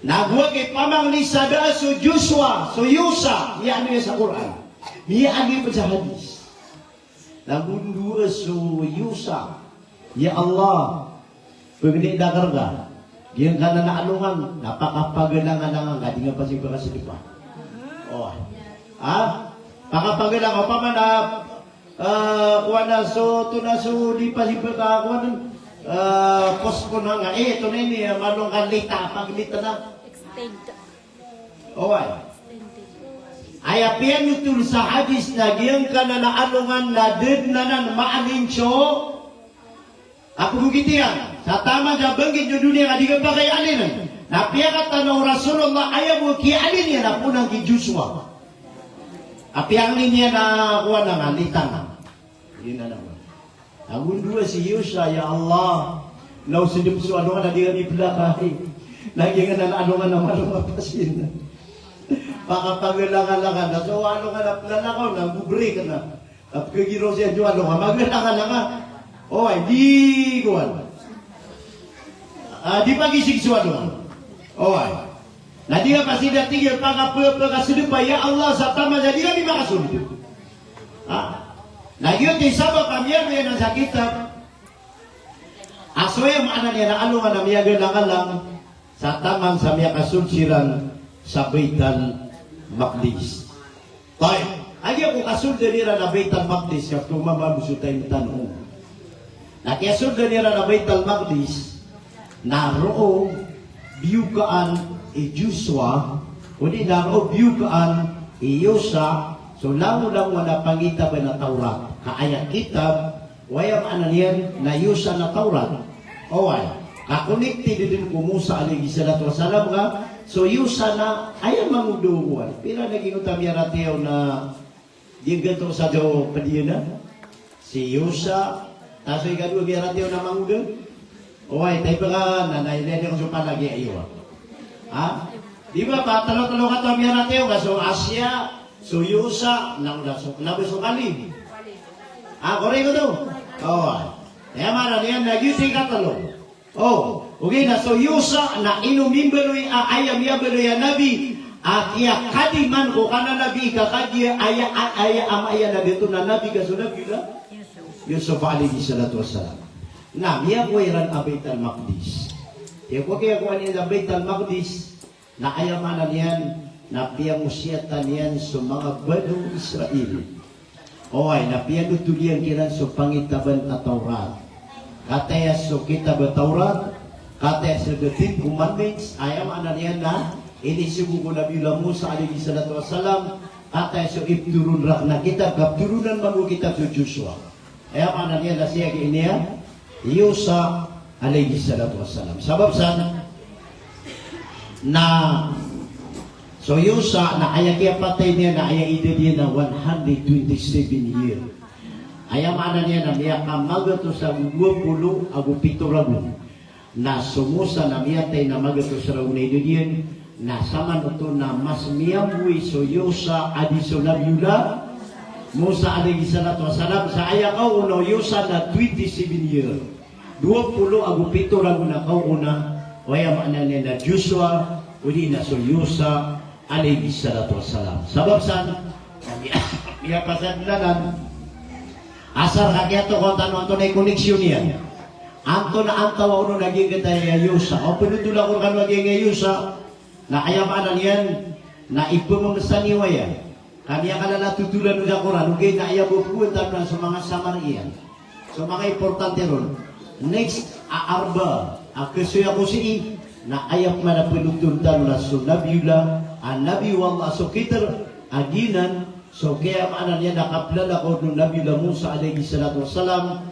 nagwa kay pamang ni Sada so Joshua, so Yosa, yan sa Quran. Yan pa sa hadis. Nagundu so Yosa, ya Allah, pagdi dakarga. Diyan ka na alungan, napakapagalangan lang ang kadinga pa si pa. Oh, pakapagalang pa man kuana so tunaso di pa si kuana posko na nga ito na ini manong kalita paglita na Extend. oway ay apian yutul sa hadis na giyang ka na naalungan na did na nan maalincho ako bugitian sa tama na banggit yung dunia nga di ka pa kay alin na piyakat na Rasulullah ayaw mo ki alin yan ako nang ki Joshua apiang niya na kuha na nga litang yun na naman. Ang dua si Yusha, ya Allah, nau sedip su ano na dia di belakang. Lagi nga na ano nga naman mapasin. Pakapangalangan na. So ano ka na lalakaw na, bubri ka na. At kagiro siya, ano ka, magalangan. O ay, di kuwan. Di pagisigsuan. O ay. Na di ka pasti dating pagkasunod pa, ya Allah, sa tama siya, di ka di makasunod. Na yun, di sabab pamiyar yan ang sakitan. Asoy ang mana niya na ano nga na miyagan lang sa tamang sa miya kasulsiran sa Baitul Maqdis. Tayo, ayaw ko kasulda nila na Baitul Maqdis kaya tumababuso tayong tanong. Nakiasulda nila na Baitul Maqdis na roong biyukaan Joshua kundi na roong biyukaan Yosa so lang wala pangita ba na Taurat kaayat kitab wayang ananian na Yosa na Taurat oay kakonekti din ko Musa alayhi salatu wasalam nga so Yosa na ayang manguduguan pila naging utamya ratiyaw na yung ganito sa daw padiyan na si Yosa taso ikadua biya ratiyaw na manguduguan oay tayo pa ka nanay ko sa palagi ayo di ba patalo-talo ka utamya ratiyaw ka so Asya so Yosa nabusok alim kore ko daw kaya mara niyan nagyuti ka talo okay na so Yosa na inumin beloy ayam ya beloy nabi at iya kadiman ko kana nabi ka kagya aya amaya na dito na nabi ka so nabi la Yusuf alayhi salatu wassalam na miya ko iran Baitul Maqdis ko kaya ko ani Baitul Maqdis na ayamanan niyan na piyamusyatan yan sa mga Banu Israel. Oy, na piyanutulian kiran sa pangitaban at Taurat. Kataya sa kitab at Taurat, kataya sa the Ten Commandments, ayam anan yan na inisugo ko Nabi Musa alayhi salatu wassalam, kataya sa ibturun rak na kitab, kapturunan mamu kitab sa Joshua. Ayam anan yan na siya kiniya, Yosa alayhi salatu wassalam. Sabab sana, na so Yosa na aya kaya patay niya na aya ide niya na 127 year. Aya mana niya na niya kamagato sa 20 agu 7 rabu. Na sumusa na miyatay na magato sa rabu na ide niya na saman ito na mas miyamui so Yosa adi so nabiula Musa alayhi salatu wasalam sa aya kau uno Yosa na 27 year. 20 agu 7 rabu na kau una aya mana niya na Joshua uli na so Yosa alayhi salatu wassalam. Sabab san iya pasadlanan asar kagiato kung tanong na koneksyon niya. Anto na antaw uno naging kita Yosa. O pinutula ko kan naging Yosa na ayapanan yan na ipumamasan yan. Kanya kalala tutulan ng Quran. Ugay na ayabupuan tanong sa mga Samarian. So mga importante ron. Next, aarba. Akasuya ko si na ayap mana penutuntan na so Nabiula ang Nabi wallah so kitar aginan so kaya maanan niya nakaplala ko nung Nabiula Musa alayhi salatu wassalam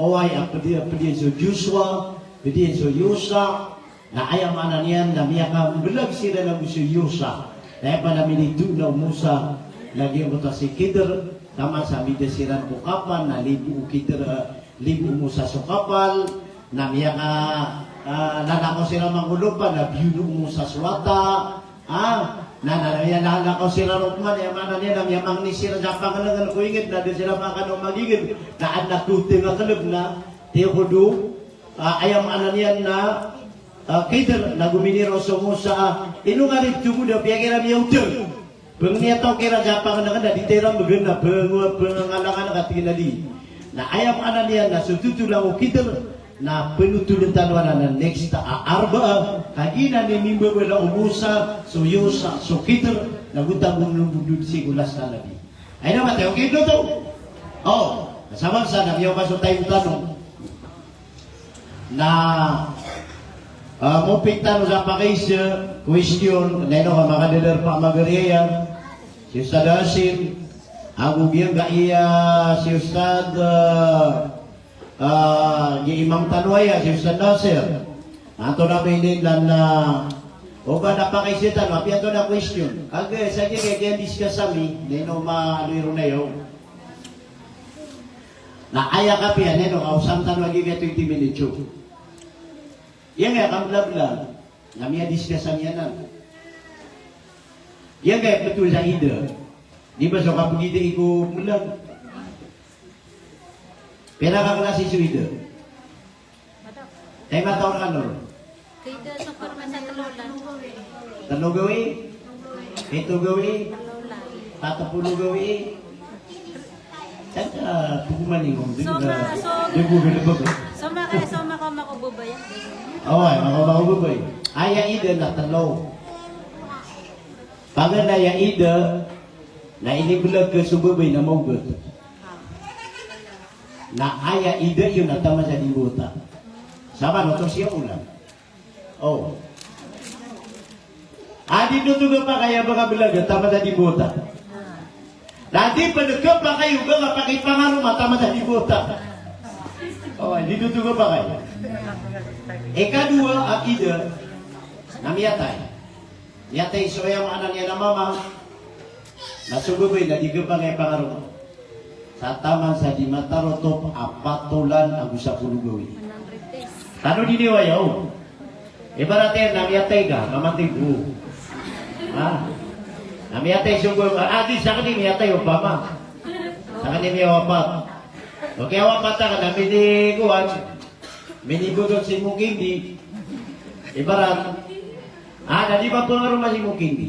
away ang pediyan so Joshua pediyan so Yosa na ayam maanan niya na miyaka belag sila na so Yosa kaya pa namin ito na Musa lagi ang si kitar tama sa midasiran ko kapan na libu Musa so kapal na miyaka nanakaw sila mangulupan na biyuno mo sa swata nanakaw sila rukman yamana niya na yamang ni sila sa pangalangan ko ingit na din sila makano magigit na anak tuting ang kalab na tiyokodo ayam ananian na kita na guminiro sa Musa inungarit tumo na piyagira miyaw ito pengniya tau kira sa pangalangan na diterang maganda pengalangan katinali na ayam ananian na sututulang o kita na penutulan tanwanan na next arba kagina ni mimba wala umusa so Yosa so kitar nagutang ng budud si ulas na nabi ay naman tayo okay to kasama sa nabi yung kaso tayong tanong na mo pintan sa pakisya question na ino ka makadalar pa magariya si Ustad Hasim ang ubiyang gaiya si Ustad Imam Tanwaya, si Ustad Nasir. Ato na pinilan na o ba napakaisitan, mapi ato na question. Kagaya, sa kaya discuss kami, nino maaliro na yun. Na aya ka piya, nino, kausantan lagi ka 20 minutes yun. Yan nga, kamblabla, na miya discussan yan na. Yang kayak betul sa ide. Di ba so kapag ide iku mulag. Pera ka klase su ide. Tay mataw ka no. Kita sa forma sa tululan. Talo gawi. Ito gawi. Tululan. Tatapulo gawi. Tata tukuman ni mo. Soma ko makububaya. Away, makabagubay. Aya ide na talo. Pagana ya ide na inibulag ke sububay na maugot. Na aya ide yun na tama sa dibuta. Sama no to siya ulang. Oh. Adi nutuga pa kaya baka bilag tama sa dibuta. Nanti penegap pa kayo ba kapag ipangaruh tama sa dibuta. Oh, di nutuga pa kayo. Kedua ang ide na miyatay. Miyatay so yung anak niya na mama nasugubay na digabang ay pangaruh. Sa taman sa dimatarotop apatulan agus sa pulugawi. Tano diniwayaw. Ibaratnya namiyatay ka, mamantig ko. Namiyatay sugubay. Adi sa kanin miyatay o pama. Sa kanin miyawapat. Okay, wapat ka na miniguan. Minibudot si Mukindi. Ibarat. Di ba pengaruh si Mukindi?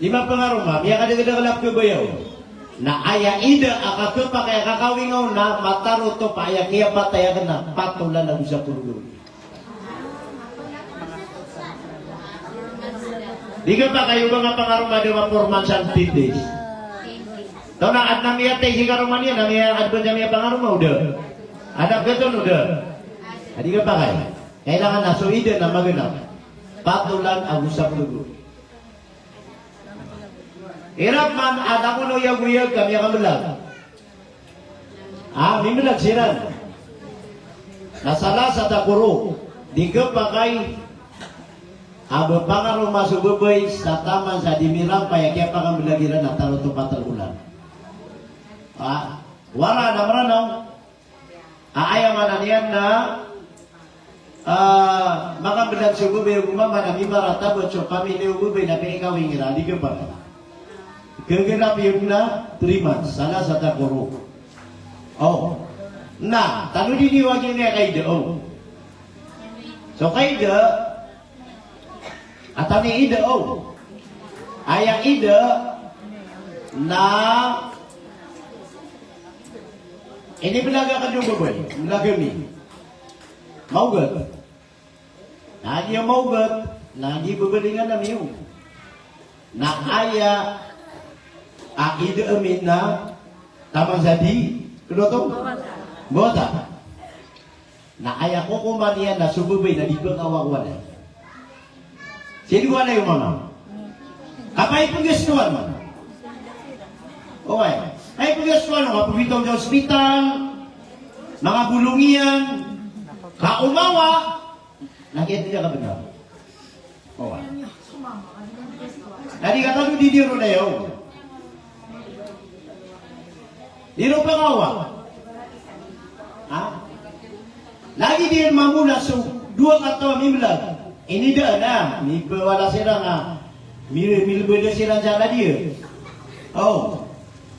Di ba pengaruh ma? Miya kadang-kadang ko bayaw. Na aya ide akato pa kaya kakawingaw na mataro to pa aya kaya pataya kena patulan na sa pululo. Di ka pa kayo mga pangarumado mapormansan titis. Tahu na at namiya tayo si karumania namiya at ba namiya pangaruma udah. Ada betul udah. Di ka pa kayo. Kailangan na so ide na maganap. Patulan ang sa pululo. Irap man ada mo no yaguyag kami ang melag. Mimelag siran. Nasala sa takuro. Di ka pakay. Abo pangaruh masuk bebay sa taman sa dimirang paya kaya pa kang melagiran na talo to patalulan. Wala na maranaw. Ayaw mananian na makambelag sa bebay gumama na mibarata bot so pamilya bebay na pinikawing ira. Di ka pakay. Kira-kira yun na 3 months. Sana sa takuro. Oh. Na, tano diniwagin niya kay de. Oh. So kay de, at ni ide. Oh. Ayang ide na ini belaga ka yung baboy. Belaga ni. Maugat. Lagi yung maugat. Lagi bebelingan na miyo. Na aya ide amin na tamang jadi kedua tu bota na ayah ko kumanian na sububay na di ko kawawan sino ko na yung mama apa yung pagyastuan man okay ay pagyastuan mga pabitaw sa ospital mga bulungian kaumawa nakita niya ka benar okay nadi kata tu di diro na yun. Diro pengawa. Lagi dia mamula so 2 kata mimlag. Ini dah na, mi wala sirang mil beda sirang jala dia. Oh.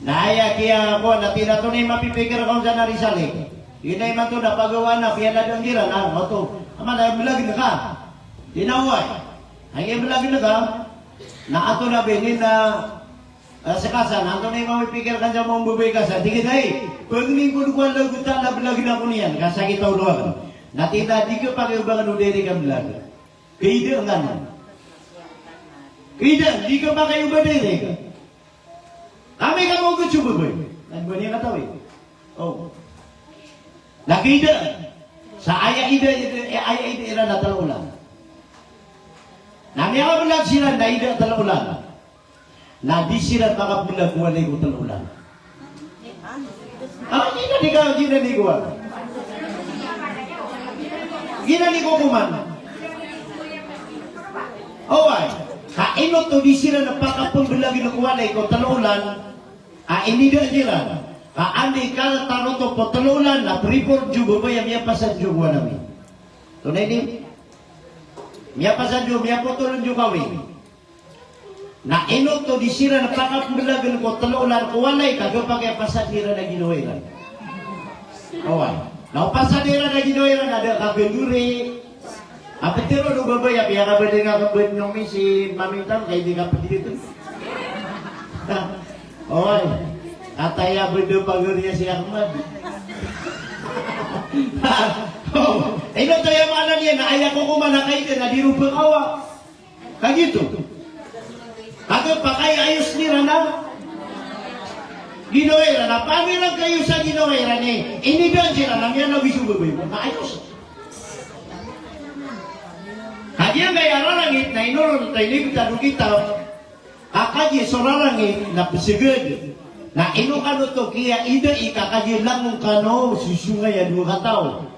Naya kia ko na tira to ni mapipikir ko sa narisalik. Inay man to na pagawa na piala dang dira na to. Ama na milag na ka. Dinaway. Ay milag na ka. Na ato na benin na sekasan, anto na yung mamipikir kan sa mong bubay kasan. Tingin ay, pagning ko dukuan lang kita na belag na ko niyan. Kasa kita uluan. Natita, di ka pakiubangan uderi ka belag. Kaida nga na. Kaida, di ka pakiubangan uderi ka. Kami ka mo kutsu bubay. Ano ba niya katawi? Oh. Nakida. Sa aya ida ira na talulan. Nami ako belag sila na ida talulan. Na di sila makabulag walay ko talulan. Gina ni ko. Gina ni ko kuman. Away. Kainot to di sila napakapon bilagi ng walay ko talulan. Ini dia sila. Andi kala taro to talulan na report juga ba yang pasan juga nami. Tunay ni. Miya pasan juga miya potolon juga kami. Na inok to di sira na pakapulagan ko talulan ko walay kagapag pasadira na ginuwiran. Away. Na pasadira na ginuwiran ada kabenduri. Apa tiro do babay apa ya kabende nga kabend ng si mamintan kay di ka dito. Away. Ataya bendo pagurnya si Ahmad. Oh, ino to yung ano niya na ayaw ko kumanakay ka na dirupang awa. Kagito. Ako pa kay ayos nila na. Ginoera na. Paano lang kayo sa ginoera ni? Inidan sila na yan na wisubabay mo. Maayos. Kaya may ararangit na inuron tayo nibita nung kita. Akadye sorarangit na pasigad. Na ino kano to kaya ida ikakadye lang kano susungay ang mga tao.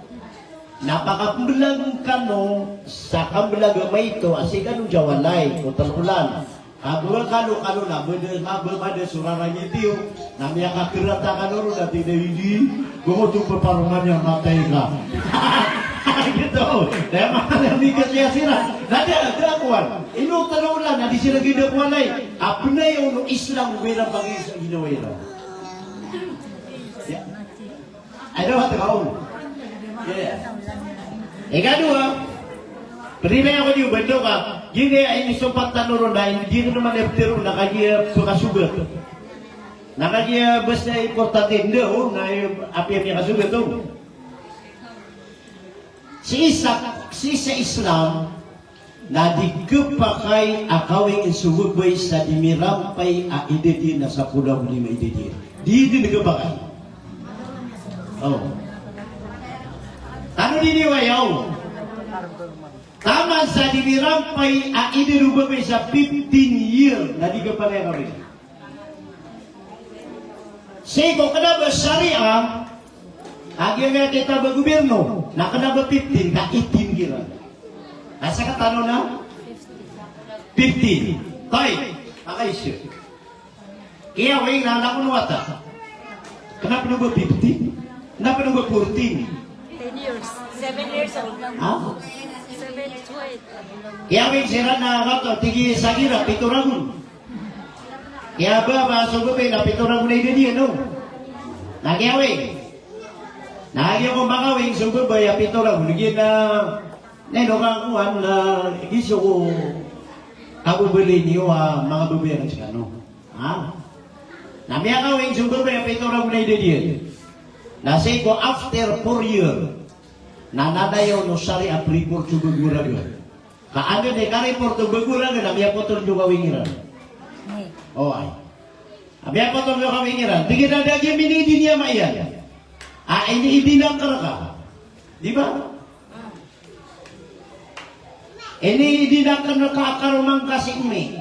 Napakabulang kano sa kabulaga may ito asi kano jawalay o talulan. Kabula kano na mabada suraranya tiyo na miya kakirata kano ro na tinahidi gumoto paparuman yang matay ka. Gitu. Daya makalami ka siya sila. Nada kuwan. Ino talulan na di sila ginakuanay. Apo na yung Islam merang bagi sa ginawira. Ano ba ito? Ikadua, pernila ako niyo bendo ka, gini ini sempat tanurun na hindi ko naman eptero na kaya pagkasugat. Na kaya basta importante no na api ang kasugat to. Si Islam na digkapakay akawing insugubay sa dimirampay a idedi na sa pulau lima idedi. Di digkapakay. Oh. Ano diniwayaw? Tama sa dinirampay a inirubabay sa 15 year na di ka pala kami. Sego ka na ba syariah? Agyan nga kita ba gobyerno? Na ka na ba 15? Ka 18 gira. Nasa ka tanong na? 15. Tay, akaisyo. Kaya wait na anak ko nuwata. Kenapa nunggu 15? Kenapa nunggu 14? 10 years. 7 years old lang. Ha? 7 to 8. Kaya may sira na kato, tigi sagira, pituragun. Kaya ba, masok ko na pituragun na ito no? Nagyawin. Nagyaw ko makawin, sugo ba, ya pituragun. Nagyan na, neno kang kuhan na, giso ko, kabubili niyo, mga babayan sa ano. Ha? Namaya kawin, sugo ba, ya pituragun na ito Nasi ko after 4 years, nanadayaw no sari apripor sugugura doon. Kaano de kari por tugugura doon, amya potol juga wingiran. Oh ay. Amya potol juga wingiran. Tingin na dagi minidi niya maiyan. Ini idinakar ka. Di ba? Ini idinakar na kakarumang kasing me.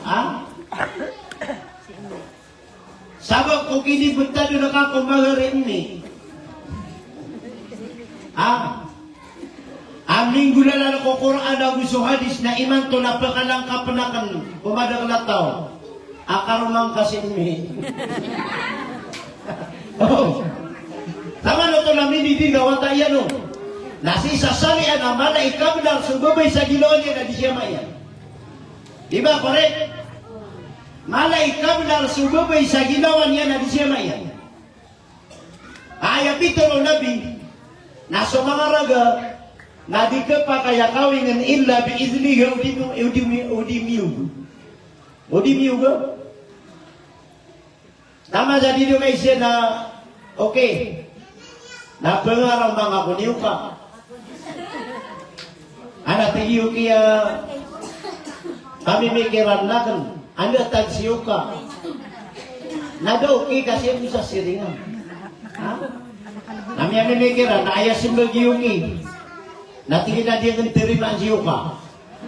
Ha? Sabab ko kinibunta doon nakakumagarin ni. Ang linggo na lang ko Quran ang gusto hadis na iman to napakalang kapanakan pumadang lataw. Akarumang kasin mi. Oh. Tama na to namin hindi gawata yan o. Nasi sasalian na mana ikaw lang sumabay sa Ginoo niya na di siya mayan. Diba, correct? Malaikam lang sumabay sa ginawa niya na di siya mayan. Ayapito ng Nabi na sa mga raga na di ka pa kaya kawingan illa biiznihi udimiyog. Tama sa dito kay siya na okay. Na pangarang mga kuniw ka. Anak tayo kaya kami mikiran natin. Anda tagsiyo ka. Nada okay kasi bisa siringan. Ha? Nami ang mimikiran na ayas yung magiyungi. Natingin na diyan ng terima ang siyo ka.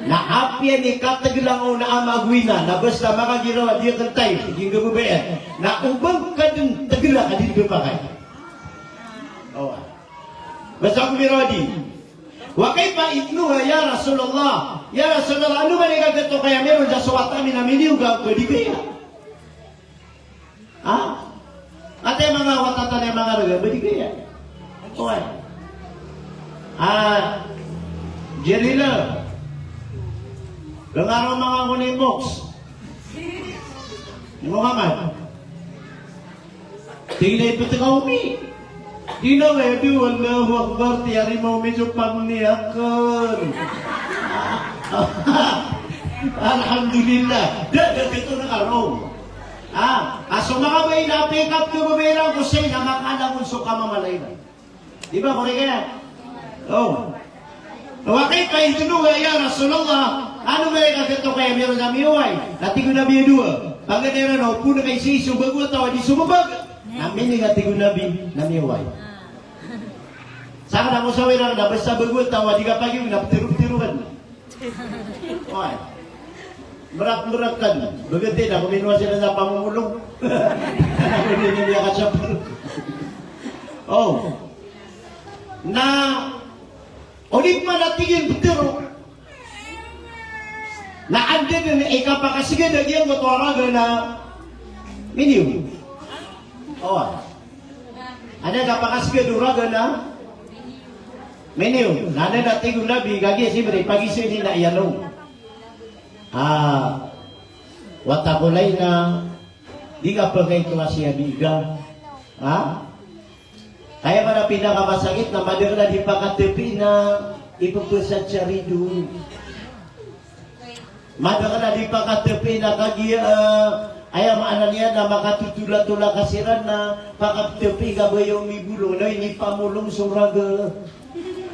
Na apya ni kataglang o na amagwina na basta makagirawa diyan ng tayo. Yung gabubayan. Na ubang ka din tagla ka din pa kayo. Oh. Basta ako mirawa din. Wakay pa itnuha, ya Rasulullah. Ya Rasulullah, ano ba nagagato kaya meron sa suwat kami na miniyuga ko di kaya? Ha? At yung mga watatan ng mga raga, ba di kaya? Okay. Jerila, Lengaro mga kuning box. Muhammad. Tingnan ito ka umi. Di na wedi, Allahu Akbar, tiyari mo medyo pamniyakan. Alhamdulillah. Dito na karong. So mga may na-pick up ko bumirang ko sa'yo na makalangon so ka mamalay na. Di ba, kore kaya? Oh. Wakay pa ito nung ya Rasulullah. Ano ba yung kagito kaya meron na miyaway? Nati ko na miya dua. Pagkatira na, upo na kay siso, bago tawa di sumabag. Namin yung nati ko na miyaway. Saka na ko sa wirang na, basta bago tawa, di ka pag yung napatirup-tiruan. Okay. Merak-merak kan. Begitu dah kuminwa sila sa pamumulong. Hindi niya kasapal. Oh. Na ulit man natingin betero. Na andin na ikapakasigan na diyan matwaraga na minium. Oh. Ada kapakasigan duraga na minium. Nada natingin nabi gagi sibri pagi sini na iyalong. Watakulay na di ka pa kay klasya biga. Kaya para pinakamasakit na madira di pakatepi na ipupusat siya rin. Madira di pakatepi na kagi ayam anak niya na makatutula-tula kasiran na pakatepi ka ba yung mibulong na ini pamulong suraga.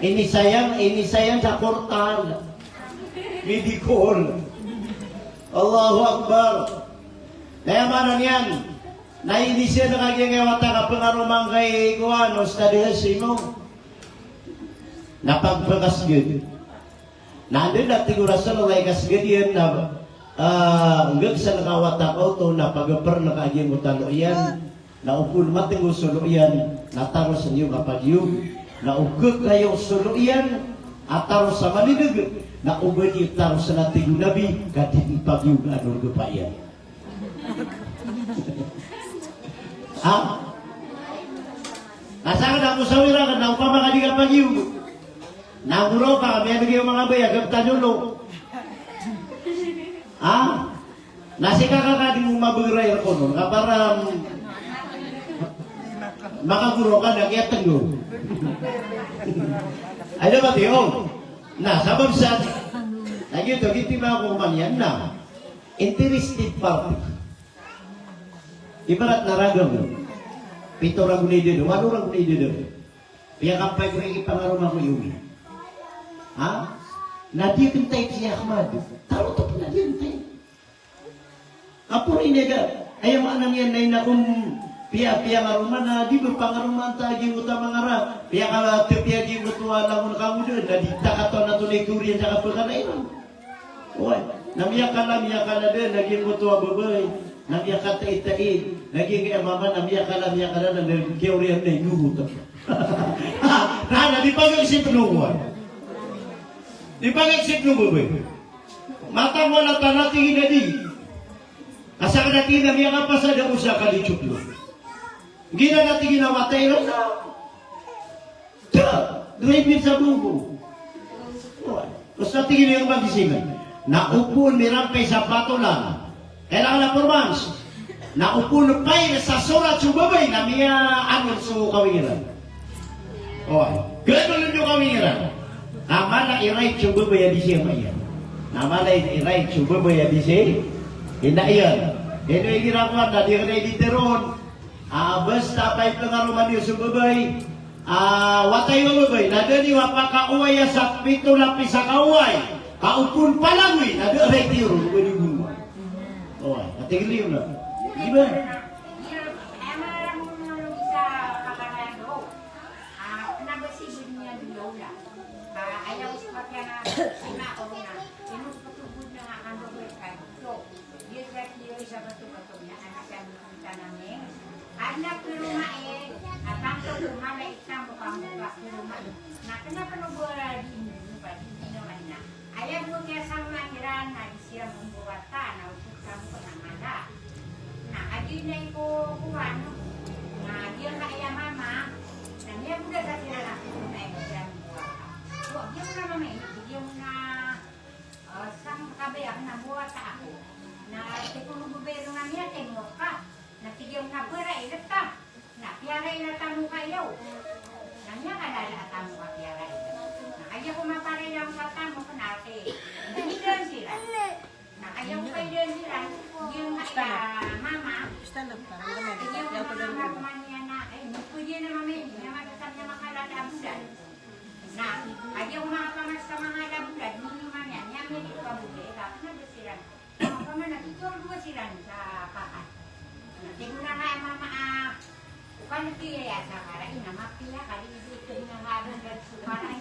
Ini sayang sa portal. Midikol. Allahu Akbar. Kaya mana niyan? Nainisya na kaging ewata ka pengarumang kay Kuan, Ustadihasi mo. Napagpagkasgid. Nandun na tigurasa mo kay kasgid yan na hanggang sa nakawata ko ito, napagapar na kaging utalo yan. Naupul mating usulo yan, nataro sa iyo kapag yung naugag kayo usulo yan, ataro sa malinag. Na ubadi taro sa nating nabi kadin pagyug anul kepayan. Nasaan ako sa wira kan upama ka di ka pagyug. Naguro pa kami ang mga bay agam tanyulo. Nasika ka kadin mo mabiray ko nun kapara makaguro ka na kaya tenggo. Ada ba tiyo? Nah, sabab sa gitu ba ako kumanyan na interested party. Ibarat naragam mo. Pito ragu ni dedo, ano ragu ni dedo. Piya kampay ko yung ipangarong ako yumi. Nadia kentay si Ahmad. Taro to po nadia kentay. Kapuri nega, ayam anang yan na inakum piya ngaruman na di ba pangaruman tagi utama ngara piya kala tepiya di utua lamun kamu de na ditakato na tunay kurian sa kapagana ino. Oy, namiya kala de lagi utua babay, namiya kata itain, lagi kaya mama namiya kala na kurian na yuhu to. Nah, di pag-isip nuwan. Di pag-isip nu babay. Mata mo na tanatingin na di. Asa ka natin namiya ka pa sa da usa ka di chuklo. Gina natin ginawatay rin na driving sa bubo. Tapos natin ginawang magisigan. Naupon, mirampay sa bato lang. Kailangan na permans. Naupon pa'y sa surat subabay na miya anong su kawingiran. Gano'n yung kawingiran. Namala i-right subabay di siya mayan. Namala i-right subabay di siya. Hindi yan. Ito yung ginagawa na di ka na editeron. Basta pa'y pengaruman yung subabay, watay yung babay, nadani wapakauway sa pito lapis sa kaway, kaupun palangoy, nadaray tiro, nagawin yung bunga. Natigil yun na. Di ba? Anak di rumah atang tu rumah na ikam bukan buka di rumah. Nah, kenapa lu berada di mana? Ayah lu kaya sama kiran na disiram membuatan, na untuk kamu pernah ada. Nah, adi na iko kuan. Nah, dia kaya mama. Nah, dia udah kasih anak na iko siram membuatan. Dia muna mama, dia muna sang kabe ako na buhat ako. Na tikong gobierno na niya, tingok ka. Natigyan na pera, ilat ka. Na piyara ilatan mo kayo. Nanya ka lalatan mo ka piyara ilat. Na kaya kumapare yung latan mo ka natin. Hindi doon sila. Na kaya ko kayo doon sila. Yung mama, yung mga kumanya na, pwede na mami, hindi na matatap na makalalabulan. Na, kaya yung mga pamas sa mga labulan, hindi man yan, yan may ikabuli, tapos na ba sila? Mga pamas, natutulog ba sila sa pakat? Natigong na nga, mama, ukang nagkaya sa karay, namapila, kalisit ko na nga doon sa karay.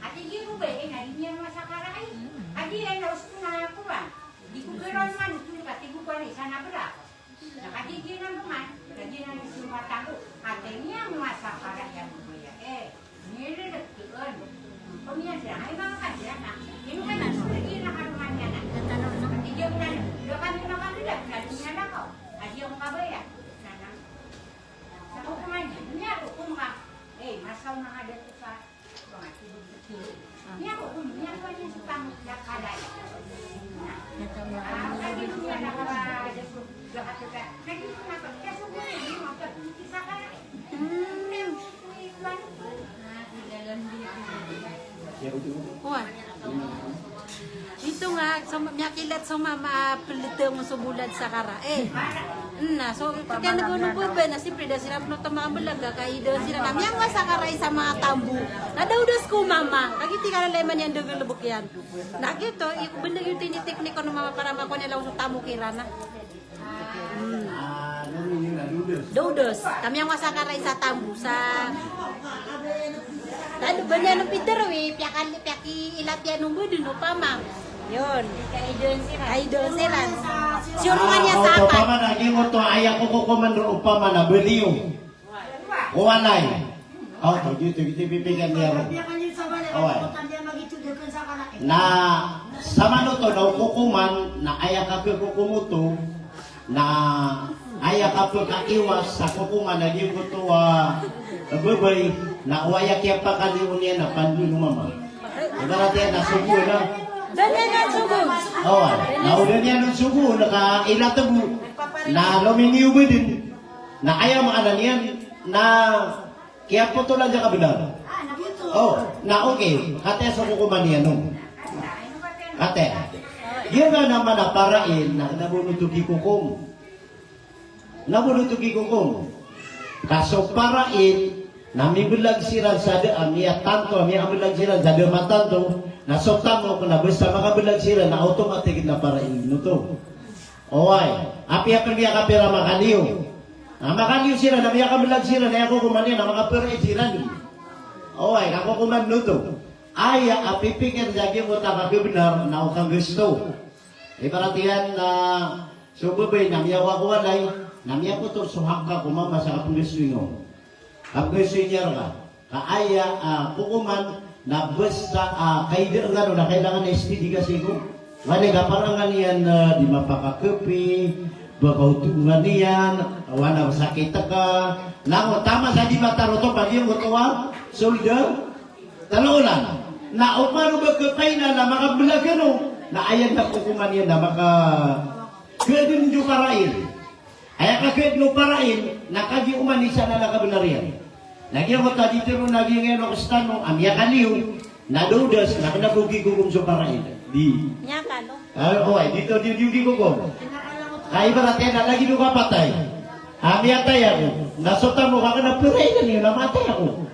At hindi ko ba, nalinya mo sa karay? At di ay naus ko na ako ba? Di ko gano'n man, ito katigo ko rin, sana bala. Nakatigyan mo man, lagi na sumata ko. At niya mo sa karay ang buya. Nililag doon. Pumiyan sila, ay mga kasira na. Yung ka na, lagi na karuman yan na. At yung na, doon na kanila, lagi niya na ko. At yung kabaya, sa kukuman niya, niya ko kumaka. Masaw na nga dito sa mga tibig. Niya ko kumaka, niya ko niya sa panglakalay. Lagi mo niya nakabada ko. Lagi mo na ko, kaya subuhin, hindi mo ka, isa ka na. Kuan. Ito nga, so, miyakilat sa mama pelito mo sa bulad sa kara. So, kaya nag-unong na siyempre, dahil sila no tamamalaga, kaya daw sila na, miyang nga sa karay sa mga tambu. Nadaudos ko, mama. Kagiti ka na leman yan, dugulubok yan. Nagito, ikubilag yung tiniteknik ko ng mama para makuha nila sa tamu kirana. Daudos. Kami ang masakaray sa tambu, sa... Ano ba niya nung Pedro piyaki ilapya nung budo no pa ma'am. Yun. Kay doon sila. Siyurungan niya sa akin. Upama na, di mo to, ayaw ko kukumandro upama na, beliw. Uwanay. Dito pipigan niya. Na, sama no to, na ukukuman, na ayaw ka kukumuto, na ayaw ka kakiwas sa kukuman, na di mo to, babay, na uwayak yan pa kaliw niya na pandu ng mama. Diba natin, nasubo na. Danya na sugo. Naudan niya ng subo, nakailatabu, na luminiw mo din, na ayaw maanan yan, na kaya po to lang dyan kabilang. Na okay, kate sa kukuman niya nung. Kate, yun nga naman na parain, na nabunutugi kukum. Nabunutugi kukum. Kaso parain, namibulag siran sa amia tanto, amia abulag siran sa matanto, na sotamo ko na basta makabulag siran na automatic na para inuto. Oy, api niya kapira makaliw. Makaliw siran, amia kabulag siran, na ako kumanin, na makapira siran. Oy, ako kumanuto. Aya, api pikir jagi mo benar na ukang gusto. Ibaratihan na sububay, namia wakwalay, namia ko to suhak ka kumama sa kapuliswingo. Kapag senior ka, kaaya kukuman na basta kaider nga na kailangan na SPD kasi ko. Wala ka parang nga niyan di mapakakupi, babautungan niyan, wala sakit ka. Nako, tama sa di mataroto, pag yung kutuwa, soldier, talunan. Na umano ba kapay na makabulag ano, na ayan na kukuman yan na maka... Kaya din yung parain. Ay kakit no parain, nakagi umanisa na nakabenarian. Nagyan mo ta dito no naging ngayon kastano, amya kaliw, nadudas, nakanabugi gugong sa parain. Di. Nya kalo. Dito di gugong. Kaya ibaratnya na lagi no kapatay. Amya tay ako. Nasota mo ka na puray na niyo, namatay ako.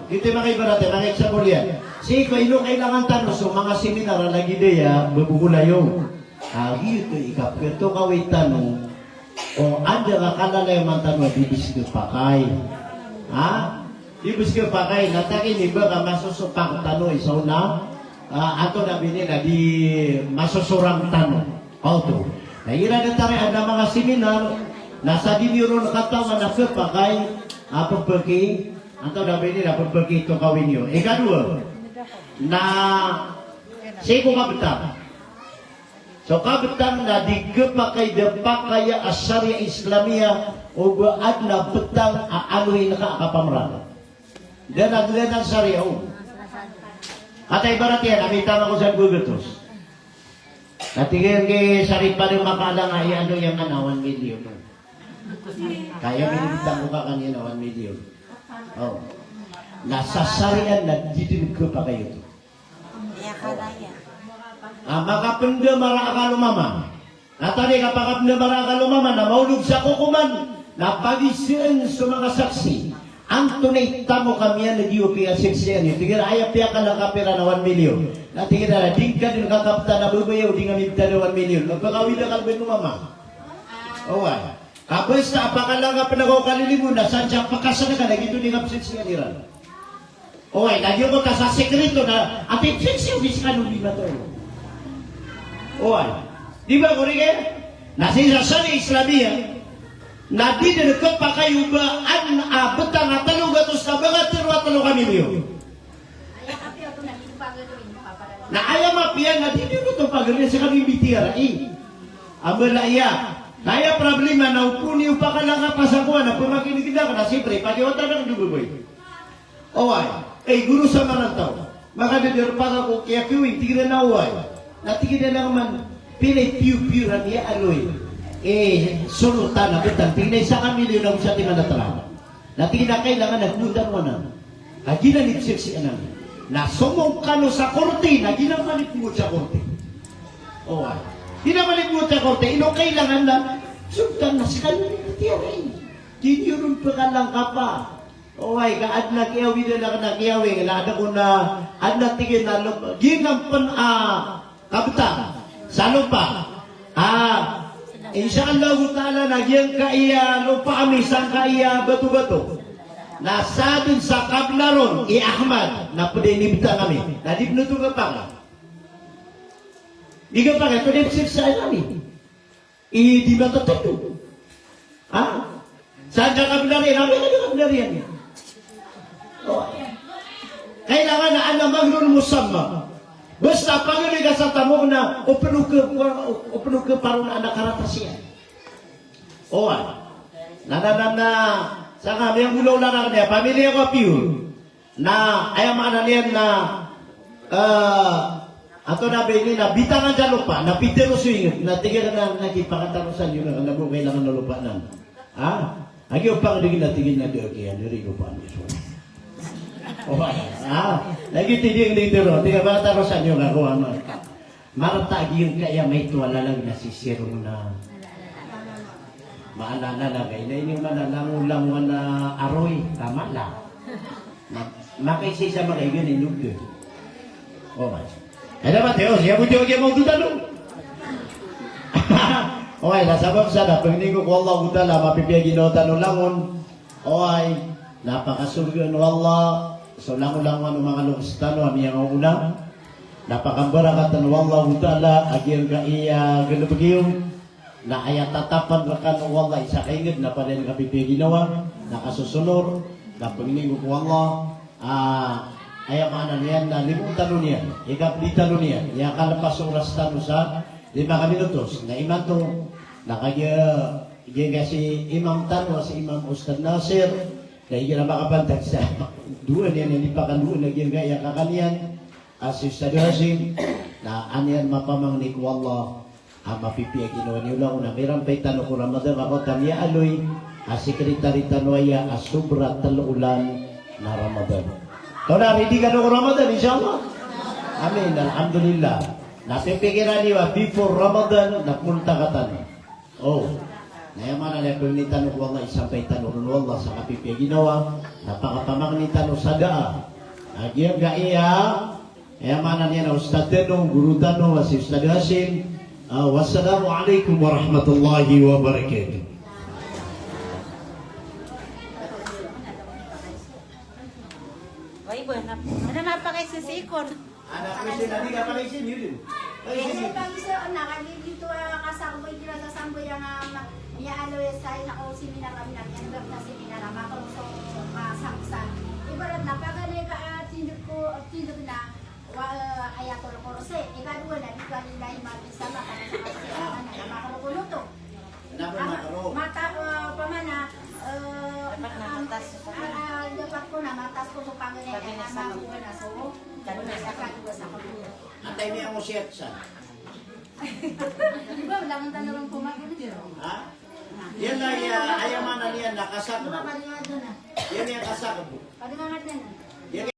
Dito mga ibaratnya, mga eksakulyan. Siko, ino kailangan tanong so mga seminar lagi deya, babubulayo. Dito ikapito kaway tanong, anda ka kalalay man tanong, bibis ko pakay. Bibis ko pakay, natakin iba ka masusupak tanong, isaw na, ato na binila, di masusurang tanong. Naira na tayo ang mga seminar, nasa diniro na katawan na kapakay, pagpagi, ato na binila, pagpagi ito kawin nyo. Ikadua, na, siko kabitang, so kabitang na di kapakay depa kaya asyariya Islamia o baad na betang aanoy na kaakapamran. Dan ang syariya o. At ibarat yan, amitama ko sa gugatos. Natingin kay Sarip pa rin makalang ay ano yung 1 million. Kaya minibintang ko ka kanina 1 million. Oh. Nasasarian na didin ko pa kayo. Makapunda maraka lumama. Natali kapakapunda maraka lumama na maulog sa kukuman na pag-isian sa mga saksi. Ang tunay tamo kami yan na DOP at seksiyan yun. Tingin ayap piya ka lang kapira na 1 million. Natingin na di ka din kakapta na bubayaw, di nga mibta na 1 million. Magpakawin na kalbin mo mama. Owa. Kapos na apakalang ka pinagaw kalilimu na saan siyang pakasana ka na gito di nga seksiyan iran. Owa. Lagi ko ka sa sekreto na ating seksiyan bisakan ulit na to. Owa. Di ba kurige? Nasisasani Islamia na di dekat pakai ubaan betang atalo gatos na bagat terwatalo kami niyo. Na ayam apian na di dekat pagani sa kami bitiara Ambala iya. Kaya problema na upuni upakalanga pasakuan na pumakin kita na siyempre pagiwata na dububoy. Oway. Guru sa manantaw. Maka dedirpa ko kaya kiwing tigre na oway. Na tigre na naman pilay piu-piu na niya aloy. Sulutan na betang tingnan sa kami yun ang sa tingnan na talaga. Na tingnan kailangan nagmundan mo na. Ginanip siya namin. Na sumong kano sa korte, na ginamanip mo sa korte. O ay. Ginamanip mo sa korte, ino kailangan na sugtan na sa kanya na tiyarin. Dinurun pa ka lang ka pa. O ay, kaad na kiyawi na lang na kiyawi. Lada ko na, ad na tingin na lupa. Ginampan kabta. Sa lupa. Insyaallah ta'ala nagyang kaya lupa kami sang kaya batu-batu. Nasa dun sa kablaron Ahmad na pwede nibita kami. Nadibnuto ka pa nga. Di ka pa nga, pwede sirsa kami. Di ba tatalo? Saan ka kablarin? Kami ka kablarin. Kailangan na alam magrun musamma. Basta pagano ka sa tamo na upeno ka parang anak karata siya. Na sa kami ang ulaw na niya, pamilya ko piyo na ayam ana niya na ato na bini na bitangan sa lupa, na pitero swing, na tigil na nakipakatarusan yun ang mo kailangan na lupa nan. Agi upang digin na tigil na diyan diri lupa ni so. Lagi tiding dito ro, tiga ba tarusan yung ako ano. Marta yung kaya may tuwala lang na sisiro na. Maalala na kay na inyong manalangulang na aroy, tama lang. Makaisi sa mga yun inug. Ada ba Teo, siya mo tiyo mo tutalo. Nasabab sana pagningo ko Allah utala mapipiyagi no tanong langon. Napakasurgan wallah. So langulang mga lungstan wa miyang una. Napakambarakat wallah ta'ala agil ka iya ganubagiyong na ayat tatapan rakan wallah isa kaingid na panen kapipig ginawa nakasusunod na pagningo ko wallah ayam ana niyan na limutan nun niyan ikaplitan nun niyan iya kalapas oras tanu sa 5 minutos na imanto nakagya si Imam Tanwa si Imam Ustad Nasir kaya na makapantag sa dua niyan hindi pa kanduan lagi gaya kakanian si Ustad Hasim na anian mapamang ni wallah mapipiyag ginawa niyo lang na mayroon pa'y tanong ko Ramadan ako tamya aloy sekretary tanwaya asubra talulan na Ramadan kau na ready ka na ko Ramadan insyaAllah amin alhamdulillah napipigiran niyo before Ramadan napunta ka tanong nayaman na kung ni tanong wallah isampay tanong wallah sa kapipiyag ginawa napakapamang ni tanong sada agiyang gaiya nayaman na niya na Ustad Tenong Guru Tanong si Ustad Hasim. Wassalamualaikum warahmatullahi wabarakatuh. Ay, bueno. Ano napakisisikon? Anak ko siya, hindi ka pala isin yun. Kasi kami sa dito kasamboy kila sa samboy ang alo sa ako seminar kami nag-endorse na seminar makausap masangsan. Ibarat na pagani ka tindog na ayatol korse ikadua na di kanila sama kana sa kasiyahan na makaruluto. Mata pamana dapat ko na matas ko sa pangani na makuha na so kaduna sa kadua sa kadua. Antay niya mo siya sa. Di ba, wala kang tanong pumagulit. Ha? Yan ay ayamanan niya nakasakot. Yan yung kasakot. Pwede nga natin.